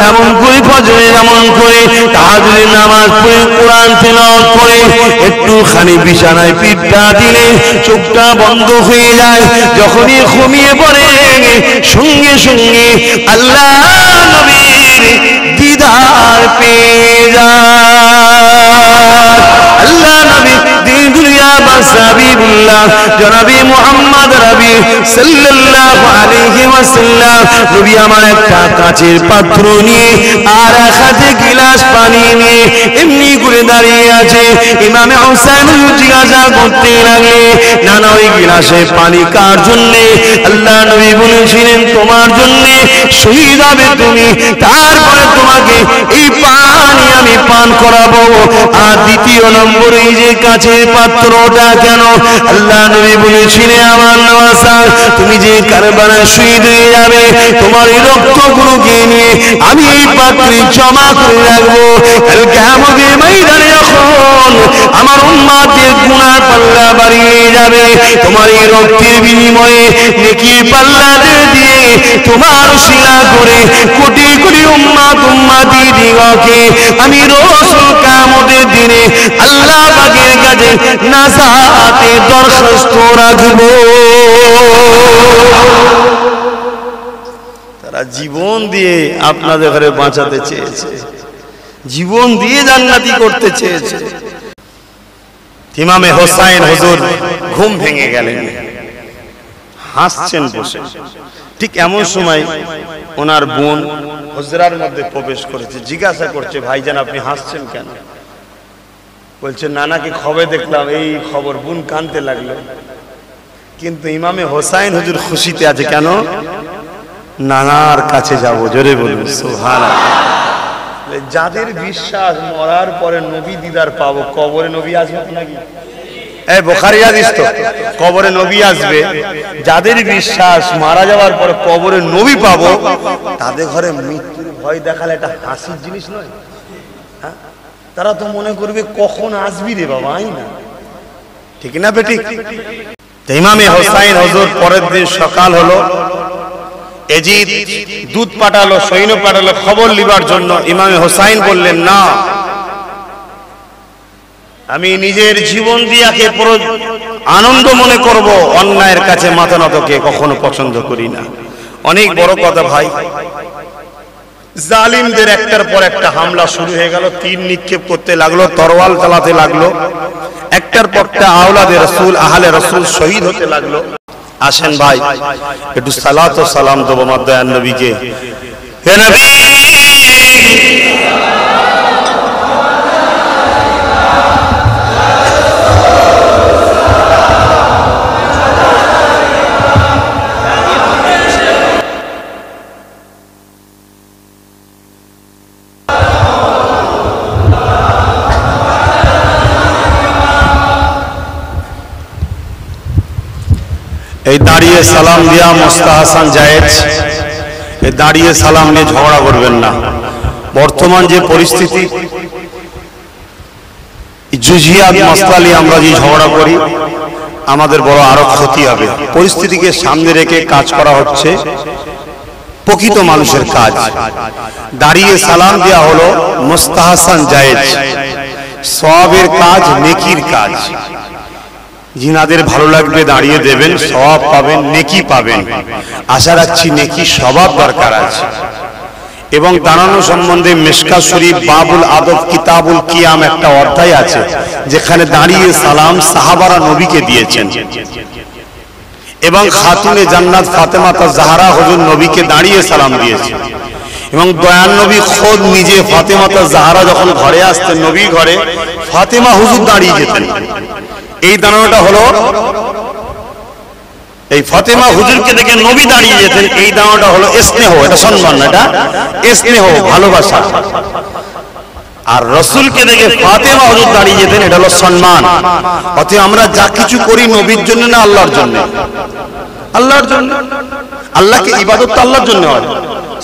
এমন করে ফজরে এমন করে তাহাজ্জুদের নামাজ পড়ে কোরআন তেলাওয়াত করে একটুখানি বিছানায় পিঠটা দিলে চোখটা বন্ধ হয়ে যায়। যখনই ঘুমিয়ে পড়ে সঙ্গে সঙ্গে আল্লাহ নবীর দিদার পেয়ে যায়। আল্লাহ নবী দিনুলিয়া বাসাবিবুল্লাহ জনাবি মুহাম্মদ নবী সাল্লাল্লাহু আলাইহি ওয়াসাল্লাম, নবী আমার একটা কাচের পাত্র নিয়ে আর এক হাতে গিলাস পানি নিয়ে এমনি করে দাঁড়িয়ে আছে। ইমামে হোসেন জিজ্ঞাসা করতে লাগলে, না না ওই গিলাসে পানি কার জন্যে? আল্লাহ নবী বলেছিলেন তোমার জন্যে, শহীদ হবে তুমি, তারপরে তোমাকে এই পানি আমি পান করাবো। আর দ্বিতীয় নম্বরে এই যে কাচের পাত্রটা কেন? আল্লাহ নবী বলেছিলেন আমার নওয়াজা তুমি যে কারবালায় শহীদ হয়ে যাবে, তোমার এই রক্তগুলোকে নিয়ে আমি এই পাত্রে জমা করে রাখবো। কাল কিয়ামতের ময়দানে যখন আমার উম্মতের গুনাহ গুনার পাল্লা বাড়িয়ে যাবে। তোমার এই রক্তের বিনিময়ে নেকির পাল্লা দিয়ে তোমার শিলা করে কোটি কোটি উম্মতি দিগকে আমি রাসূল কিয়ামতের দিনে আল্লাহ পাকের কাছে নাজাতে দরখাস্ত রাখব। তারা জীবন দিয়ে আপনাদের ঘরে বাঁচাতে চেয়েছে, জীবন দিয়ে জান্নাতি করতে চেয়েছে। ইমামে হোসাইন হুজুর ঘুম ভেঙে গেলেন, হাসছেন বসে। ঠিক এমন সময় ওনার বোন হুজরার মধ্যে প্রবেশ করেছে, জিজ্ঞাসা করছে, ভাইজান আপনি হাসছেন কেন? বলছে নানাকে খবর দেখলাম, এই খবর। বোন কাঁদতে লাগলো। কিন্তু ইমামে হোসাইন হুজুর খুশিতে আছে। কেন? নানার কাছে যাব। জোরে বলুন সুবহানাল্লাহ। যাদের বিশ্বাস মরার পরে নবী দিদার পাবো, কবরে নবী আসবে নাকি? এই বুখারী হাদিস তো, কবরে নবী আসবে। যাদের বিশ্বাস মারা যাওয়ার পরে কবরে নবী পাবো, তাদের ঘরে মৃত্যুর ভয় দেখালে এটা হাসির জিনিস নয়। তারা তো মনে করবে কখন আসবি রে বাবা, আই না, ঠিক না বেটি? ইমামে হোসাইন হুজুর পরের দিন সকাল হলো, এজিদ দুধ পাঠালো, সৈন্য পাঠালো খবর লিবার জন্য। ইমামে হোসাইন বললেন, না, আমি নিজের জীবন দিয়াকে পুরো আনন্দ মনে করব, অন্যায়ের কাছে মাথা নতকে কখনো পছন্দ করি না। অনেক বড় কথা ভাই। জালিমদের একটার পর একটা হামলা শুরু হয়ে গেল, তীর নিক্ষেপ করতে লাগলো, তরোয়াল চালাতে লাগলো, একটার পর একটা আওলাদে রাসূল আহলে রাসূল শহীদ হতে লাগলো। আসেন ভাই একটু সালাত ও সালাম দেব আমার দয়ার নবীকে। হে নবী, এই দাঁড়িয়ে সালাম দিয়া মুস্তাহাসান জায়েজ, এই দাঁড়িয়ে সালাম নিয়ে ঝগড়া করবেন না। বর্তমান যে পরিস্থিতি, জুজিয়াত মাসলা নিয়ে আমরা যে ঝগড়া করি, আমাদের বড় আরো ক্ষতি হবে। পরিস্থিতিকে সামনে রেখে কাজ করা হচ্ছে প্রকৃত মানুষের কাজ। দাঁড়িয়ে সালাম দেওয়া হলো মুস্তাহাসান জায়েজ, সওয়াবের কাজ, নেকির কাজ। যিনাদের ভালো লাগবে দাঁড়িয়ে দেবেন, সওয়াব পাবেন, নেকি পাবেন। আশা রাখছি নেকি সবার দরকার আছে। এবং দাঁড়ানো সম্বন্ধে মিশকাত শরীফ বাবুল আদব কিতাবুল কিয়াম একটা অধ্যায় আছে, যেখানে দাঁড়িয়ে সালাম সাহাবারা নবীকে দিয়েছেন। এবং খাতুনে জান্নাত ফাতেমা জাহরা হুজুর নবীকে দাঁড়িয়ে সালাম দিয়েছেন। এবং দয়ান নবী খোদ নিজে ফাতেমা জাহরা যখন ঘরে আসতেন, নবী ঘরে, ফাতেমা হুজুর দাঁড়িয়ে যেতেন। এই দাঁড়ানোটা হলো, এই ফাতেমা হুজুরকে দেখে নবী দাঁড়িয়ে যেতেন, এই দাঁড়ানোটা হলো স্নেহ, এটা সম্মান না, এটা স্নেহ, ভালোবাসা। আর রাসূলকে দেখে ফাতেমা হুজুর দাঁড়িয়ে যেতেন, এটা হলো সম্মান। অতএব আমরা যা কিছু করি নবীর জন্য না আল্লাহর জন্য? আল্লাহর জন্য। আল্লাহকে ইবাদত তো আল্লাহর জন্য হয়,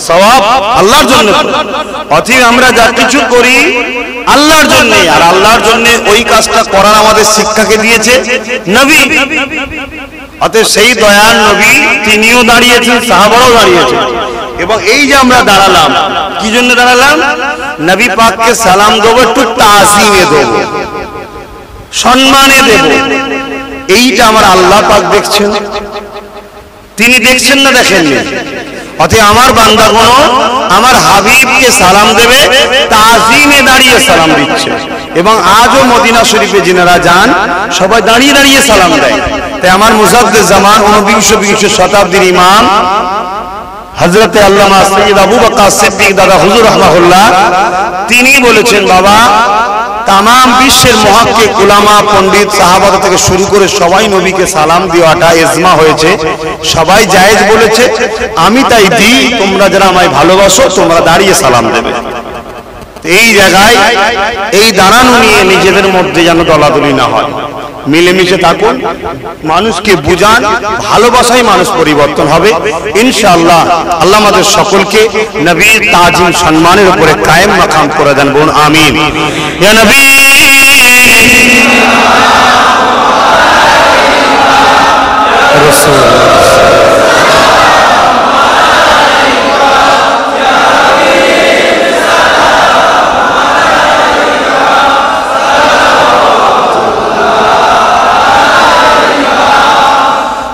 সওয়াব আল্লাহর জন্য। অতএব আমরা যা কিছু করি আল্লাহর জন্য, আর আল্লাহর জন্য ওই কাজটা করার আমাদের শিক্ষাকে দিয়েছে নবী। অতএব সেই দয়াল নবী তিনিও দাঁড়িয়েছেন, সাহাবারাও দাঁড়িয়েছেন। এবং এই যে আমরা দাঁড়ালাম, কি জন্য দাঁড়ালাম? নবী পাককে সালাম দেবো, একটু তাজিমে দেবো, সম্মানে দেব। এইটা আমার আল্লাহ পাক দেখছেন, তিনি দেখছেন না দেখেননি? অতএব আমার বান্দাগণ আমার হাবিবকে সালাম দেবে, তাজিমে দাঁড়িয়ে সালাম দিচ্ছে। এবং আজও মদিনা শরীফে যিনারা যান সবাই দাঁড়িয়ে দাঁড়িয়ে সালাম দেয়। তাই আমার মুজাদ্দিদ জামান 19 শতাব্দীর ইমাম হযরতে আল্লামা সৈয়দ আবু বকর সিদ্দিক দাদা হুজুর রাহমাহুল্লাহ, তিনি বলেছেন, বাবা তাম বিশ্বের মুহাক্কিক উলামা, পণ্ডিত, সাহাবারা থেকে শুরু করে সবাই নবীকে সালাম দেওয়াটা ইজমা হয়েছে, সবাই জায়েজ বলেছে, আমি তাই দিই। তোমরা যারা আমায় ভালোবাসো তোমরা দাঁড়িয়ে সালাম দেবে। এই জায়গায় এই দাঁড়ানো নিয়ে নিজেদের মধ্যে যেন দলাদলি না হয়, মিলেমিশে থাকুন, মানুষকে বুঝান, ভালোবাসায় মানুষ পরিবর্তন হবে ইনশাআল্লাহ। আল্লাহ আমাদের সকলকে নবীর তাজিম সম্মানের উপরে কায়েম মাকাম করে দেন, বলুন আমিন। ইয়া নবী রাসূল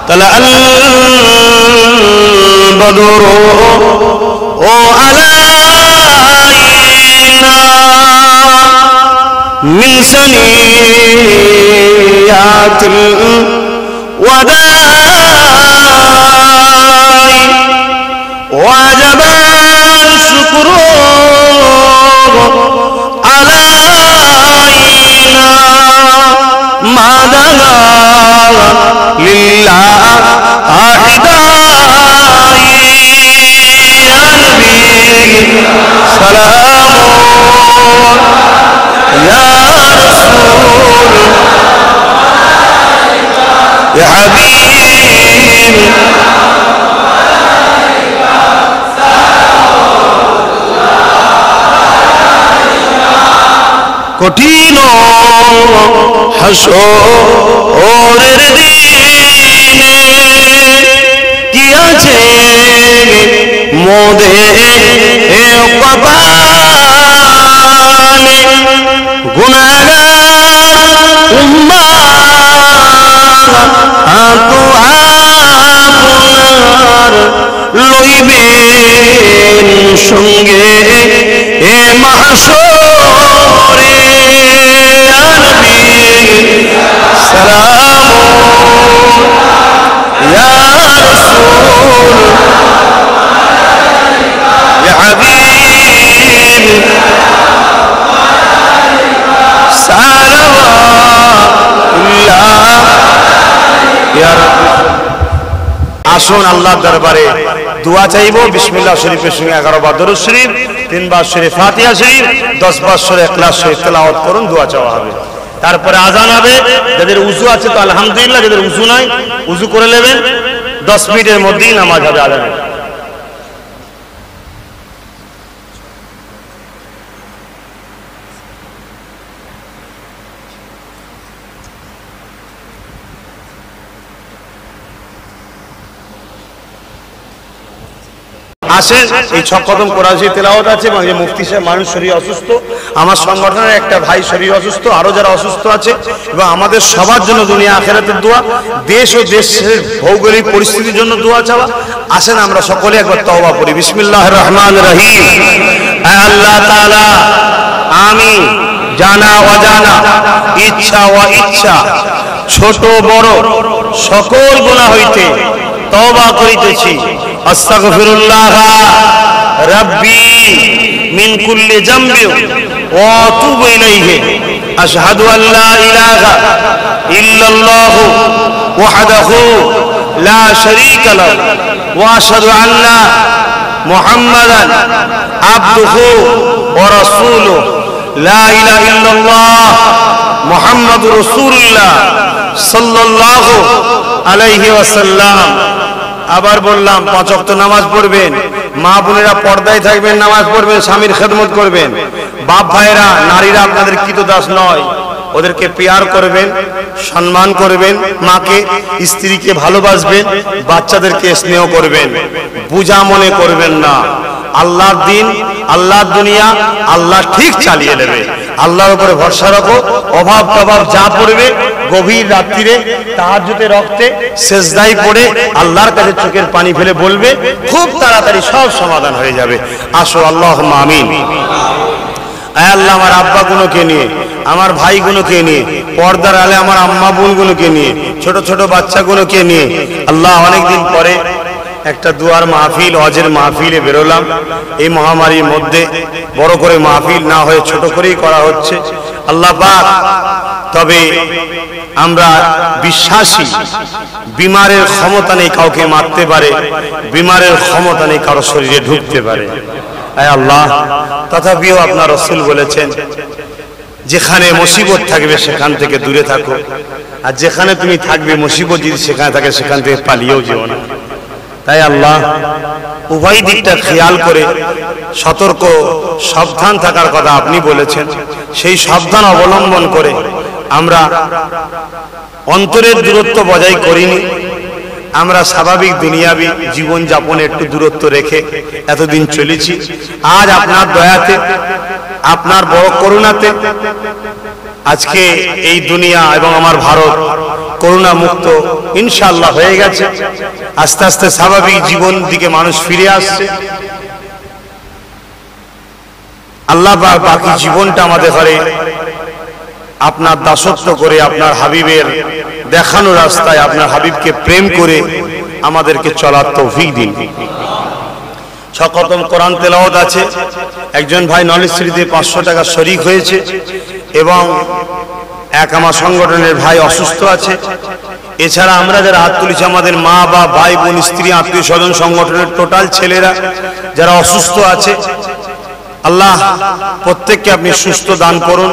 طلع البدر علينا من ثنيات الوداع وجب الشكر علينا ما دنا لله سلام يا رسول يا حبيب কঠিন হাসরের দিনে কি আছে মোদের কপালে গুনাহগার উম্মাহ তো আপনার লইবেন সঙ্গে এ মাহশরে ইয়া নবী সালাম ইয়া রাসূল ইয়া হাবিব সালাওয়াতুল্লাহ ইয়া রাব্বি। আসুন আল্লাহর দরবারে দোয়া চাইবো। বিসমিল্লাহ শরীফের সঙ্গে 11 বার দরুদ শরীফ, 3 বার সূরা ফাতিহা শরীফ, 10 বার সূরা ইখলাস শরীফ তেলাওয়াত করুন, দোয়া চাওয়া হবে। তারপরে আজান হবে। যাদের উযু আছে তো আলহামদুলিল্লাহ, যাদের উযু নাই উযু করে নেবেন। 10 মিনিটের মধ্যেই নামাজ হবে আজানের। আসেন, এই 6 কদম কোরআন শরীফ তেলাওয়াত আছে এবং যে মুফতি সাহেব মানুষ শরীর অসুস্থ, আমার সংগঠনের একটা ভাই শরীর অসুস্থ, আরো যারা অসুস্থ আছে এবং আমাদের সবার জন্য দুনিয়া আখিরাতের দোয়া, দেশ ও দেশের ভৌগোলিক পরিস্থিতির জন্য দোয়া চাওয়া। আসেন আমরা সকলে একবার তওবা করি। বিসমিল্লাহির রহমানির রহিম। আয় আল্লাহ তাআলা, আমি জানা অজানা, ইচ্ছা ও ইচ্ছা, ছোট বড় সকল গুনাহ হইতে তওবা করিতেছি। আস্তাগফিরুল্লাহ রাব্বি মিন কুল্লি যামবি ওয়া আতুবু ইলাইহি। আশহাদু আল্লা ইলাহা ইল্লাল্লাহ ওয়াহদাহু লা শারীকা লাহু ওয়া আশহাদু আন্না মুহাম্মাদান আবদুহু ওয়া রাসূলুহু। লা ইলাহা ইল্লাল্লাহ মুহাম্মাদুর রাসূলুল্লাহ সাল্লাল্লাহু আলাইহি ওয়াসাল্লাম। আবার বললাম 5 ওয়াক্ত নামাজ পড়বেন, মা বোনেরা পর্দায় থাকবেন, নামাজ পড়বেন, স্বামীর খেদমত করবেন। বাপ ভাইরা, নারীরা আপনাদের কৃতদাস নয়, ওদেরকে পেয়ার করবেন, সম্মান করবেন, মাকে স্ত্রীকে ভালোবাসবেন, বাচ্চাদেরকে স্নেহ করবেন, বুঝা মনে করবেন না। আল্লাহর দিন, আল্লাহর দুনিয়া আল্লাহ ঠিক চালিয়ে নেবে। আল্লাহর উপরে ভরসা রাখো। অভাব প্রভাব যা পড়বে গভীর রাত্রিরে তাহাজ্জুদে রক্তে সেজদায় পড়ে আল্লাহর কাছে চোখের পানি ফেলে বলবে, খুব তাড়াতাড়ি সব সমাধান হয়ে যাবে। আসো, আল্লাহুম্মা আমিন। আয় আল্লাহ, আমার আব্বাগুলোকে নিয়ে, আমার ভাইগুলোকে নিয়ে, পর্দার আলে আমার আম্মা বোনগুলোকে নিয়ে, ছোট ছোট বাচ্চাগুলোকে নিয়ে, আল্লাহ অনেকদিন পরে একটা দুয়ার মাহফিল, হজের মাহফিলে বেরোলাম। এই মহামারীর মধ্যে বড় করে মাহফিল না হয়ে ছোট করেই করা হচ্ছে। আল্লাহ পাক, তবে আমরা বিশ্বাসী, বিমারের ক্ষমতা নেই কাউকে মারতে পারে, বিমারের ক্ষমতা নেই কারো শরীরে ঢুকতে পারে। আয় আল্লাহ, তথাপিও আপনার রাসূল বলেছেন, যেখানে মুসিবত থাকবে সেখান থেকে দূরে থাকো, আর যেখানে তুমি থাকবে মুসিবত যদি সেখানে থাকে সেখান থেকে পালিয়েও যেও না। তাই আল্লাহ উভয় দিকটা খেয়াল করে সতর্ক সাবধান থাকার কথা আপনি বলেছেন। সেই সাবধান অবলম্বন করে আমরা অন্তরের দূরত্ব বজায় করিনি, আমরা স্বাভাবিক দুনিয়াবি জীবন যাপনে একটু দূরত্ব রেখে এতদিন চলেছি। আজ আপনার দয়াতে, আপনার বড় করুণাতে আজকে এই দুনিয়া এবং আমার ভারত করোনা মুক্ত ইনশাআল্লাহ হয়ে গেছে। আস্তে আস্তে স্বাভাবিক জীবন দিকে মানুষ ফিরে আসছে। আল্লাহ বাকি জীবনটা আমাদের ঘরে আপনার দাসত্ব করে, আপনার হাবিবের দেখানো রাস্তায় আপনার হাবিবকে প্রেম করে আমাদেরকে চলার তৌফিক দিন। ছকতম কোরআন তেলাওয়াত আছে। একজন ভাই নলেজশ্রীতে 500 টাকা শরিক হয়েছে এবং এক আমার সংগঠনের ভাই অসুস্থ আছে। এছাড়া আমরা যারা হাত তুলেছি, আমাদের মা বা ভাই বোন স্ত্রী আত্মীয় স্বজন সংগঠনের টোটাল ছেলেরা যারা অসুস্থ আছে, আল্লাহ প্রত্যেককে আপনি সুস্থ দান করুন।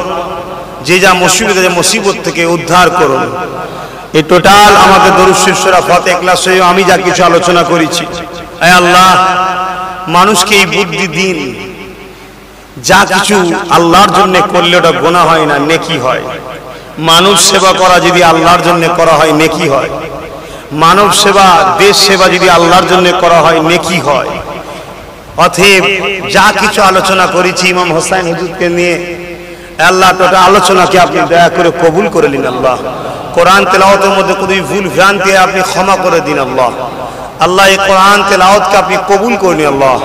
যে যা মুসিবত আছে মুসিবত থেকে উদ্ধার করুন। এই টোটাল আমাদের দরুদ শরীফ সূরা ফাতিহা ইখলাস সহ আমি যা কিছু আলোচনা করেছি, হে আল্লাহ মানুষকে এই বুদ্ধি দিন, যা কিছু আল্লাহর জন্য করলে ওটা গুনাহ হয় না, নেকি হয়। মানব সেবা করা যদি আল্লাহর জন্য করা হয় নেকি হয়। মানব সেবা, দেশ সেবা যদি আল্লাহর জন্য করা হয় নেকি হয়। অতএব যা কিছু আলোচনা করেছি ইমাম হোসেন হুজুরকে নিয়ে, আল্লাহ টোটাল আলোচনাকে আপনি দয়া করে কবুল করে নিন। আল্লাহ কোরআন তেলাওয়াতের মধ্যে কোনো ভুল ভ্রান্তি আপনি ক্ষমা করে দিন। আল্লাহ আল্লাহ এই কোরআন তেলাওয়াতকে আপনি কবুল করে নিন। আল্লাহ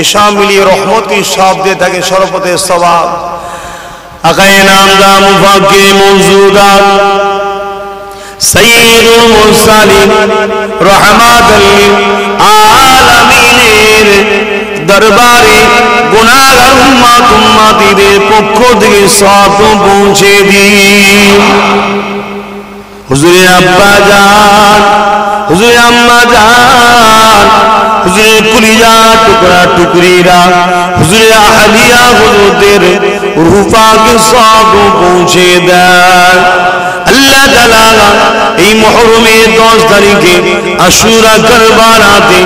এসব মিলিয়ে রহমতকে সব দিয়ে থাকে সর্বপথে সওয়াব। আকায়ে নামদার মুফাক্কির মওজুদাত সাইয়্যিদুল মুরসালিন রাহমাতাল লিল আলামিনের দরবারে গুনাহগার উম্মতের পক্ষ থেকে সওয়াব পৌঁছে দিন। হুজুরে আব্বা জান, হুজুরে আম্মা জান, হুজুরে কুলিজা টুকরা টুকরিরা, হুজুরে আহলিয়া হুজুরদের রূহ পাকে সওয়াব পৌঁছে দেন। আল্লাহ তাআলা এই মুহররমের 10 তারিখে আশুরা কারবালাতে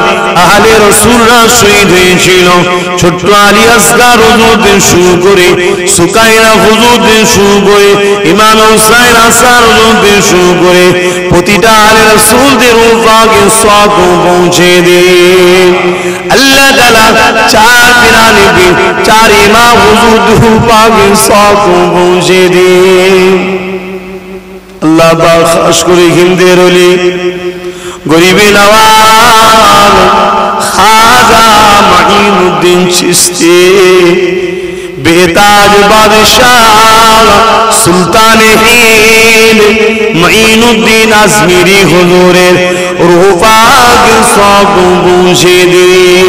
আহলে রাসূলরা শহীদ হয়েছিল। ছোট্ট আলী আসগার হুজুরদের শুরু করে, সুকাইরা হুজুরদের শুরু করে, ইমাম হুসাইন আসার হুজুরদের শুরু করে প্রতিটা আহলে রাসূলদের পাকে সওয়াব পৌঁছে দেন। আল্লাহ তাআলা 4 পিরানিবি 4 ইমাম হুজুরদের পাকে সওয়াব পৌঁছে দেন। আল্লাহ পাক খাস করে হিন্দের ওলি গরিবে নওয়াজ খাজা মাঈনুদ্দিন চিশতি বেতাজ বাদশাহ সুলতানে হিন্দ মাঈনুদ্দিন আজমিরি হুজুরের রূহ পাক সওয়াব পৌঁছে দিন।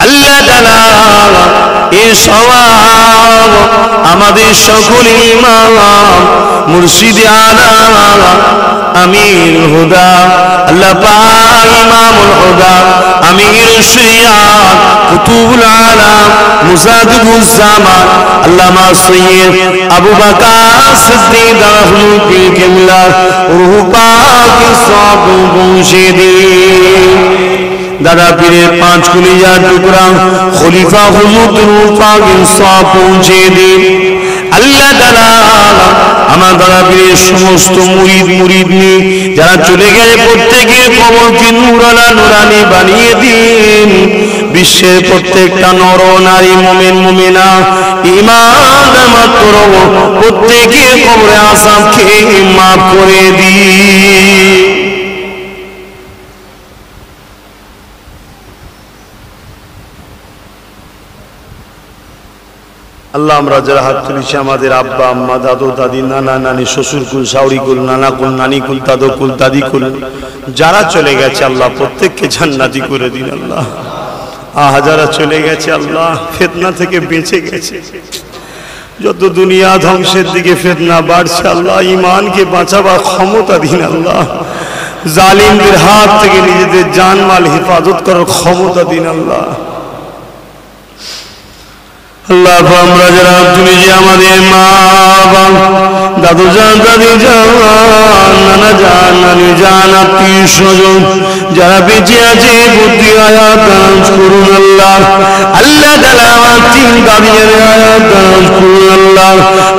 আল্লাহ তাআলা এই সওয়াব আমাদের সকল ইমাম মুর্শিদ আলাম আমির হুদা আল্লাহ পাক ইমামুল হুদা আমির শরিয়াত কুতুবুল আলাম মুজাদ্দিদুজ জামান আল্লামা সৈয়দ আবু বকর সিদ্দিক দারুল কিবলা রূহ পাক সওয়াব পৌঁছে দিন। দাদা পীরের 5 কলিজার টুকরা খলিফা হুজুর পাকে সওয়াব পৌঁছে দিন। আল্লাহ তাআলা আমার দাদা পীরের সমস্ত মুরিদ মুরিদনি যারা চলে গেছে প্রত্যেকের কবরকে নূরালা নূরানি বানিয়ে দিন। বিশ্বের প্রত্যেকটা নর নারী মুমিন মুমিনা ঈমানদার মাত্র প্রত্যেকের কবরে আযাবকে মাফ করে দিন। আল্লাহ আমরা যারা হাত তুলেছি আমাদের আব্বা আম্মা দাদু দাদি নানা নানি শ্বশুর কুল শাওরি কুল নানা কুল নানি কুল দাদু কুল দাদি কুল যারা চলে গেছে আল্লাহ প্রত্যেককে জান্নাতি করে দিন। আল্লাহ যারা চলে গেছে আল্লাহ ফিতনা থেকে বেঁচে গেছে, যত দুনিয়া ধ্বংসের দিকে ফিতনা বাড়ছে আল্লাহ ঈমানকে বাঁচাবার ক্ষমতা দিন। আল্লাহ জালিমদের হাত থেকে নিজেদের জানমাল হেফাজত করার ক্ষমতা দিন। আল্লাহ আল্লাহ আমরা যারা তুলেছি আমাদের মা বাবা দাদু জান দাদি জান নানা জান নানি জান আত্মীয় স্বজন যারা বেঁচে আছে বুদ্ধি হায়াত দান করুন। আল্লাহ আল্লাহ তাআলা আমার 3 দাদিদের হায়াত দান করুন। আল্লাহ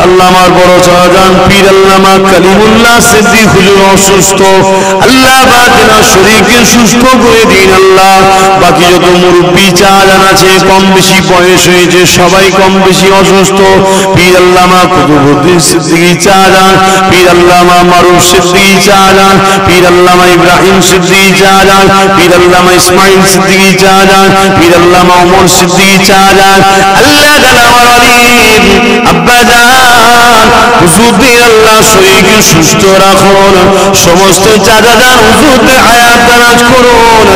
আল্লাহ আমার বড় শাহজাহান পীর আল্লামা কালিমুল্লাহ সিদ্দিক হুজুর অসুস্থ, আল্লাহ বাতিনা শরীরকে সুস্থ করে দিন আল্লাহ। বাকি যত মুরব্বী চাচাজান আছে কম বেশি বয়স হয়েছে, সবাই কম বেশি অসুস্থ। পীর আল্লামা কুতুবউদ্দিন সিদ্দিকী চাচাজান, পীর আল্লামা মারুফ সিদ্দিকী চাচাজান, পীর আল্লামা ইব্রাহিম সিদ্দিকী চাচাজান, পীর আল্লামা ইসমাইল সিদ্দিকী চাচাজান, পীর আল্লামা ওমর সিদ্দিকী চাচাজান, আল্লাহ তাআলা আমার আলিম আব্বা জান হুজুরদের আল্লাহ শরীরকে সুস্থ রাখুন। সমস্ত চাচাজান হুজুরদের হায়াত দারাজ করুন।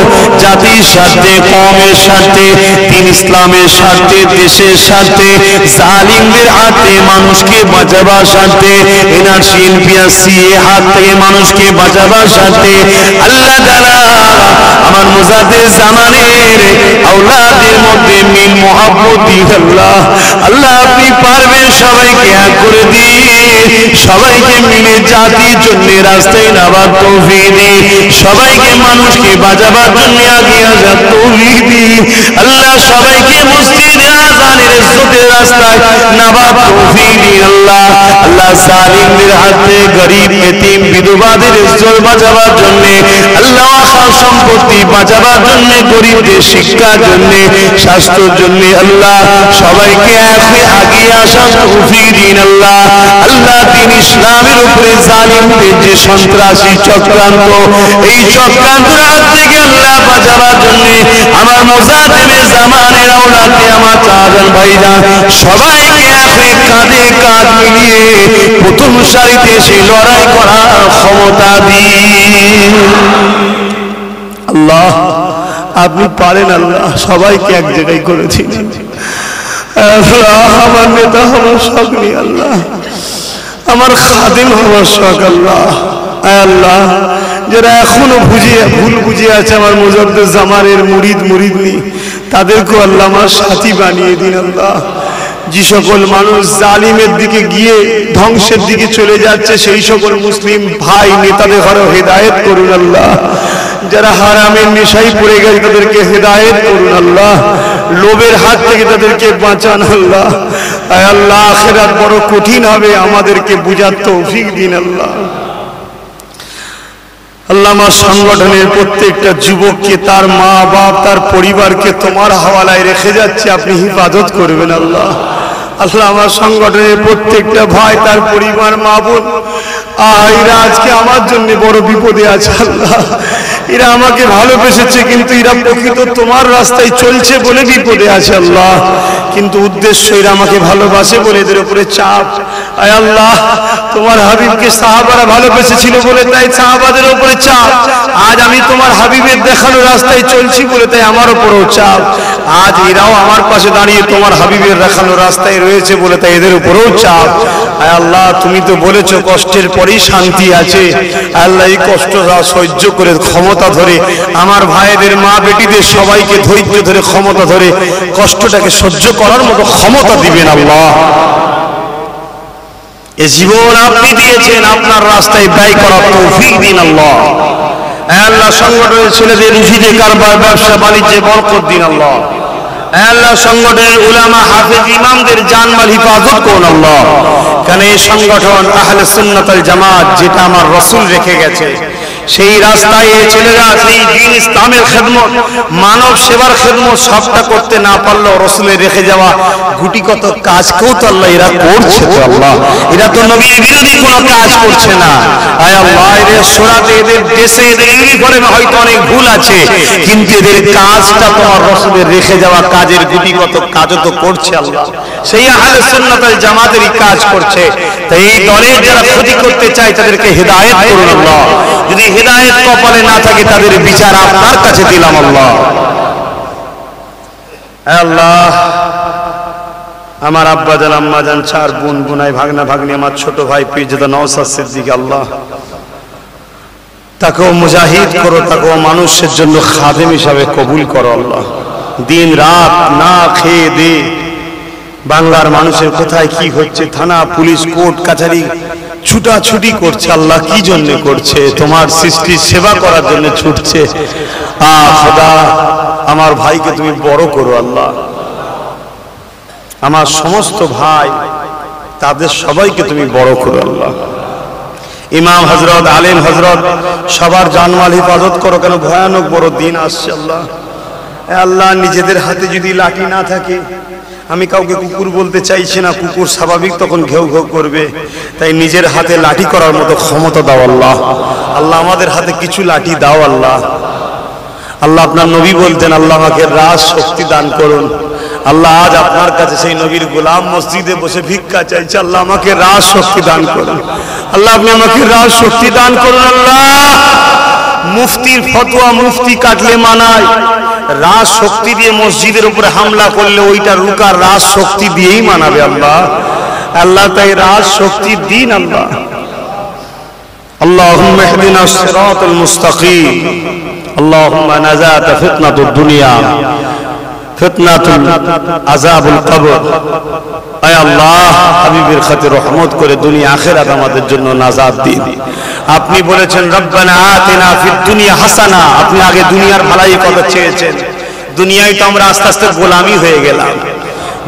জাতির স্বার্থে, কওমের স্বার্থে, দ্বীন ইসলামের স্বার্থে, দেশের স্বার্থে, জালিমদের হাতে মানুষকে বাঁচাবার স্বার্থে, এনআরসি এনপিআরসি হাত থেকে মানুষকে বাঁচাবার স্বার্থে আল্লাহ তাআলা আমার মুজাদ্দিদ জামানের আওলাদের মধ্যে মিল মুহাব্বত দিয়ে আল্লাহ আল্লাহ আপনি পারবেন সবাইকে এক করে দিয়ে সবাইকে মিলে জাতির জন্য রাস্তায় নামার তৌফিক দিন, সবাইকে মানুষকে বাঁচাবার জন্য এগিয়ে আসার তৌফিক দিন আল্লাহ, সবাইকে মসজিদে আযানের ইজ্জতের রাস্তায় নামার তৌফিক দিন আল্লাহ। আল্লাহ জালিমদের হাতে গরিব এতিম বিধবাদের ইজ্জত বাঁচাবার জন্য আল্লাহ সম্পত্তি বাঁচাবার জন্য, গরিবদের শিক্ষার জন্য, স্বাস্থ্যের জন্য আল্লাহ সবাইকে আগিয়ে আসার তৌফিক দিন আল্লাহ। আল্লাহ দ্বীন ইসলামের উপরে জালিমদের যে সন্ত্রাসী চক্রান্ত, এই চক্রান্তের হাত থেকে আল্লাহ বাঁচাবার জন্য আমার মুজাদ্দিদ জামানের আওলাদকে আমার চাচাজান ভাইরা সবাইকে কাঁধে কাঁধ মিলিয়ে প্রথম সারিতে এসে লড়াই করার ক্ষমতা দিন আল্লাহ। আপনি পারেন আল্লাহ, সবাইকে এক জায়গায় করেছেন আল্লাহ। আমার নেতা হওয়ার শখ নেই আল্লাহ, আমার খাদিম হওয়ার শখ আল্লাহ। আল্লাহ যারা এখনো ভুল বুঝিয়ে আছে আমার মুজাদ্দিদ জামানের মুরিদনি, তাদেরকেও আল্লাহ আমার সাথী বানিয়ে দিন আল্লাহ। যে সকল মানুষ জালিমের দিকে গিয়ে ধ্বংসের দিকে চলে যাচ্ছে সেই সকল মুসলিম ভাই নেতাদের ঘরে হেদায়েত করুন আল্লাহ। যারা হারামের নেশায় পড়ে গেছে তাদেরকে হেদায়েত করুন আল্লাহ, লোভের হাত থেকে তাদেরকে বাঁচান আল্লাহ। আয় আল্লাহ আখিরাত বড় কঠিন হবে, আমাদেরকে বুঝার তৌফিক দিন আল্লাহ। আল্লাহ আমার সংগঠনের প্রত্যেকটা যুবককে, তার মা বাপ, তার পরিবারকে তোমার হাওয়ালায় রেখে যাচ্ছে, আপনি হিফাজত করবেন আল্লাহ। আল্লাহ আমার সংগঠনের প্রত্যেকটা ভাই, তার পরিবার, মা বোন, এরা আজকে আমার জন্য বড় বিপদে আছে আল্লাহ। এরা আমাকে ভালোবেসেছে কিন্তু এরা প্রকৃত তোমার রাস্তায় চলছে বলে বিপদে আছে আল্লাহ। কিন্তু উদ্দেশ্য এরা আমাকে ভালোবাসে বলে এদের উপরে চাপ। আয় আল্লাহ তোমার হাবিবকে সাহাবারা ভালোবেসেছিল বলে তাই সাহাবাদের উপরে চাপ। আজ আমি তোমার হাবিবের দেখানো রাস্তায় চলছি বলে তাই আমার উপরেও চাপ। আজ এরাও আমার পাশে দাঁড়িয়ে তোমার হাবিবের দেখানো রাস্তায় রয়েছে বলে তাই এদের উপরেও চাপ। আয় আল্লাহ তুমি তো বলেছো কষ্টের পরেই শান্তি আছে। আল্লাহ এই কষ্টটা সহ্য করে ক্ষমতা ধরে আমার ভাইদের, মা বেটিদের সবাইকে ধৈর্য ধরে ক্ষমতা ধরে কষ্টটাকে সহ্য করার মতো ক্ষমতা দিবেন আল্লাহ। এই জীবন আপনি দিয়েছেন, আপনার রাস্তায় ব্যয় করার তৌফিক দিন আল্লাহ। আল্লাহ সংগঠনের ছেলেদের রুজিতে কারবার, ব্যবসা বাণিজ্যে বরকত দিন আল্লাহ। আল্লাহ সংগঠনের উলামা, হাফেজ, ইমামদের জানমাল হিফাজত করুন আল্লাহ। কারণ এই সংগঠন আহলে সুন্নাত ওয়াল জামাত যেটা আমার রাসূল রেখে গেছে, সেই রাস্তায় এই ছেলেরা সেই দ্বীন ইসলামের খেদমত, মানব সেবার খেদমত সবটা করতে না পারলেও রাসূলের রেখে যাওয়া গুটিগত কাজকেও তো আল্লাহ এরা করছে। তো আল্লাহ এরা তো নবীর বিরোধী কোনো কাজ করছে না। আয় আল্লাহ এদের সোরাতে, এদের দেশে, এদের ইউনিফর্মে হয়তো অনেক ভুল আছে, কিন্তু এদের কাজটা তোমার রাসূলের রেখে যাওয়া কাজের গুটিগত কাজও তো করছে আল্লাহ। সেই আহলে সুন্নাত ওয়াল জামাতেরই কাজ করছে। তাই এই দলের যারা ক্ষতি করতে চায় তাদেরকে হেদায়েত করুন আল্লাহ। যদি হেদায়েত কপালে না থাকে তাদের বিচার আপনার কাছে দিলাম আল্লাহ। আল্লাহ আমার আব্বা জান, আম্মা জান, চার বোন, বোনাই, ভাগনা, ভাগ্নি, আমার ছোট ভাই পীরজাদা নওশাদ সিদ্দিকী, আল্লাহ তাকেও মুজাহিদ করো, তাকেও মানুষের জন্য খাদেম হিসাবে কবুল করো আল্লাহ। দিন রাত না খেয়ে দে বাংলার মানুষের কোথায় কি হচ্ছে, থানা, পুলিশ, কোর্ট কাছারি ছুটাছুটি করছে আল্লাহ। কি জন্য করছে? তোমার সৃষ্টির সেবা করার জন্য ছুটছে। খোদা আমার ভাইকে তুমি বড় করো আল্লাহ। আমার সমস্ত ভাই তাদের সবাইকে তুমি বড় করো আল্লাহ। ইমাম হযরত, আলেম হযরত সবার জানমাল হিফাজত করো, কেন ভয়ানক বড় দিন আসছে আল্লাহ। আল্লাহ নিজেদের হাতে যদি লাঠি না থাকে, আমি কাউকে কুকুর বলতে চাইছি না, কুকুর স্বাভাবিক তখন ঘেউ ঘেউ করবে, তাই নিজের হাতে লাঠি করার মতো ক্ষমতা দাও আল্লাহ। আল্লাহ আমাদের হাতে কিছু লাঠি দাও আল্লাহ। আল্লাহ আপনার নবী বলতেন, আল্লাহ আমাকে রাজ শক্তি দান করুন। আল্লাহ আজ আপনার কাছে সেই নবীর গোলাম মসজিদে বসে ভিক্ষা চাইছে, আল্লাহ আমাকে রাজ শক্তি দান করুন। আল্লাহ আপনি আমাকে রাজ শক্তি দান করুন আল্লাহ। মুফতির ফতোয়া মুফতি কাটলে মানায়, রাজ শক্তি দিয়ে মসজিদের উপরে হামলা করলে ওইটা রুকা রাজ শক্তি দিয়েই মানাবে আল্লাহ। আল্লাহ তাই রাজ শক্তি দিন আল্লাহ। আল্লাহুম্মা ইহদিনাস সিরাতাল মুস্তাকিম, আল্লাহুম্মা নাজাতা ফিতনাতুদ দুনিয়া, ফিতনাতুল আযাবুল কবর। আয় আল্লাহ, হাবিবের খাতির রহমত করে দুনিয়া আখিরাত আমাদের জন্য নাজাত দিন। আপনি বলেছেন রব্বানা আতিনা ফিদ দুনিয়া হাসানা, আপনি আগে দুনিয়ার ভালাই কথা চেয়েছেন। দুনিয়ায় তো আমরা আস্তে আস্তে গোলামি হয়ে গেলাম,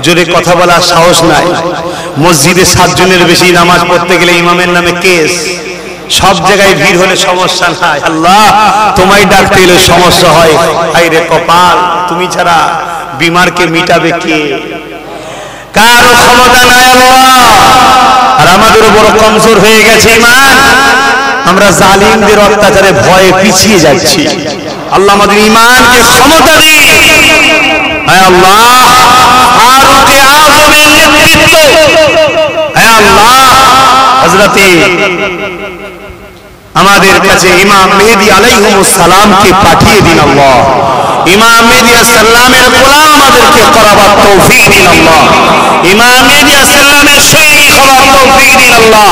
জোরে কথা বলার সাহস নাই। মসজিদে 7 জনের বেশি নামাজ পড়তে গেলে ইমামের নামে কেস, সব জায়গায় ভিড় হলে সমস্যা নাই, আল্লাহ তোমায় ডাকতে এলে সমস্যা হয়। হায় রে কপাল, তুমি ছাড়া বিমারকে মিটাবে কে? কারো ক্ষমতা নাই আল্লাহ। আর আমাদেরও বড় কমজোর হয়ে গেছে ইমান, আমরা জালিমদের অত্যাচারে ভয়ে পিছিয়ে যাচ্ছি। আল্লাহ আমাদের ইমানকে ক্ষমতা দিন। হে আল্লাহ, ফারুকে আযমের নেতৃত্ব, হে আল্লাহ হযরতে আমাদের কাছে ইমাম মেহেদী আলাইহিস সালামকে পাঠিয়ে দিন আল্লাহ। ইমাম মেহেদী সাল্লামের গোলাম আমাদেরকে করাবার তৌফিক দিন আল্লাহ। ইমাম মেহেদী সাল্লামের সৈনিক হওয়ার তৌফিক দিন আল্লাহ।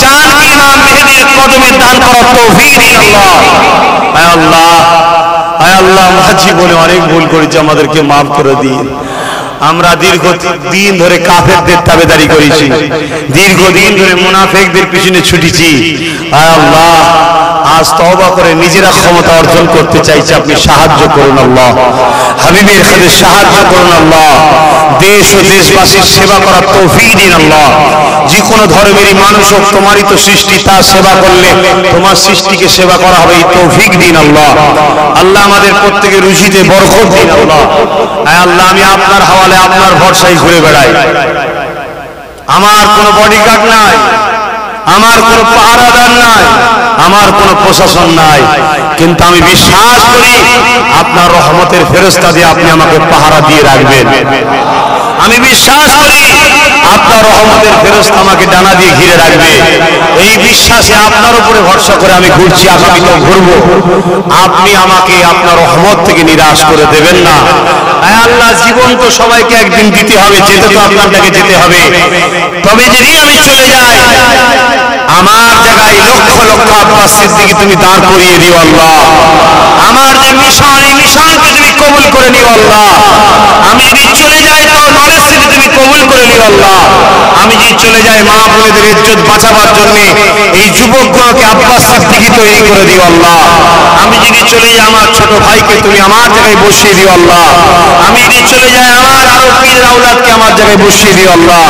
জানকে ইমাম মেহেদীর কদমে দান করার তৌফিক দিন আল্লাহ। হে আল্লাহ, হে আল্লাহ, আমরা জীবনে অনেক ভুল করেছি, আমাদেরকে মাফ করে দিন। আমরা দীর্ঘদিন ধরে কাফেরদের তাবেদারি করেছি, দীর্ঘদিন ধরে মুনাফিকদের পিছনে ছুটেছি। আয় আল্লাহ, আজ তওবা করে নিজেরা ক্ষমতা অর্জন করতে চাইছি, আপনি সাহায্য করুন আল্লাহ। হাবিবের খাতিরে সাহায্য করুন আল্লাহ। দেশ ও দেশবাসীর সেবা করার তৌফিক দিন আল্লাহ। যে কোনো ধর্মেরই মানুষ হোক, তোমারই তো সৃষ্টি, তার সেবা করলে তোমার সৃষ্টিকে সেবা করা হবে, এই তৌফিক দিন আল্লাহ। আল্লাহ আমাদের প্রত্যেকের রুজিতে বরকত দিন আল্লাহ। আয় আল্লাহ, আমি আপনার হাওয়ালে, আপনার ভরসায় ঘুরে বেড়াই। আমার কোনো বডিগার্ড নাই, আমার কোনো পাহারাদার নাই, আমার কোনো প্রশাসন নাই, কিন্তু আমি বিশ্বাস করি আপনার রহমতের ফেরেশতা দিয়ে আপনি আমাকে পাহারা দিয়ে রাখবেন। আমি বিশ্বাস করি আপনার রহমতের ফেরেশতা আমাকে ডানা দিয়ে ঘিরে রাখবে। এই বিশ্বাসে আপনার উপরে ভরসা করে আমি ঘুরছি, আগামীতেও ঘুরবো। আপনি আমাকে আপনার রহমত থেকে নিরাশ করে দেবেন না। আয় আল্লাহ, জীবন তো সবাইকে একদিন দিতে হবে, যেতে তো আপনাকে যেতে হবে। তবে যদি আমি চলে যাই, আমার জায়গায় লক্ষ লক্ষ আব্বাস সিদ্দিকী তুমি দাঁড় করিয়ে দিও আল্লাহ। আমার যে মিশন, এই মিশনকে তুমি কবুল করে নিও আল্লাহ। আমি যদি চলে যাই, তো নলেজ থেকে তুমি কবুল করে নিও আল্লাহ। আমি যদি চলে যাই, মা বোনেদের ইজ্জত বাঁচাবার জন্য এই যুবকগুলোকে আব্বাস সিদ্দিকী তৈরি করে দিও আল্লাহ। আমি যদি চলে যাই, আমার ছোট ভাইকে তুমি আমার জায়গায় বসিয়ে দিও আল্লাহ। আমি যদি চলে যাই, আমার আরো পীর আওলাদকে আমার জায়গায় বসিয়ে দিও আল্লাহ।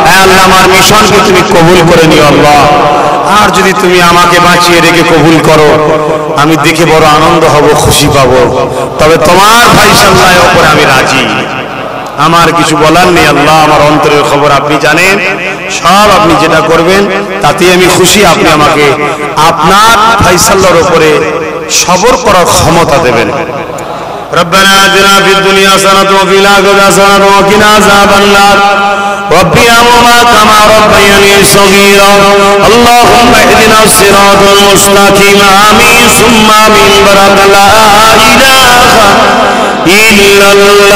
হ্যাঁ আল্লাহ, আমার মিশনকে তুমি কবুল করে নিও আল্লাহ। আর যদি তুমি আমাকে বাঁচিয়ে রেখে কবুল করো, আমি দেখে বড় আনন্দ হব, খুশি পাবো। তবে তোমার ফায়সালার উপরে আমি রাজি, আমার কিছু বলার নেই আল্লাহ। আমার অন্তরের খবর আপনি জানেন, সব আপনি যেটা করবেন তাতে আমি খুশি। আপনি আমাকে আপনার ফায়সালার উপরে সবর করার ক্ষমতা দেবেন। ربنا آتنا في الدنيا حسنة وفي الآخرة حسنة وقنا عذاب النار رب ارحمهما كما ربياني صغيرا اللهم اهدنا الصراط المستقيم آمين ثم آمين بركة لا إله إلا الله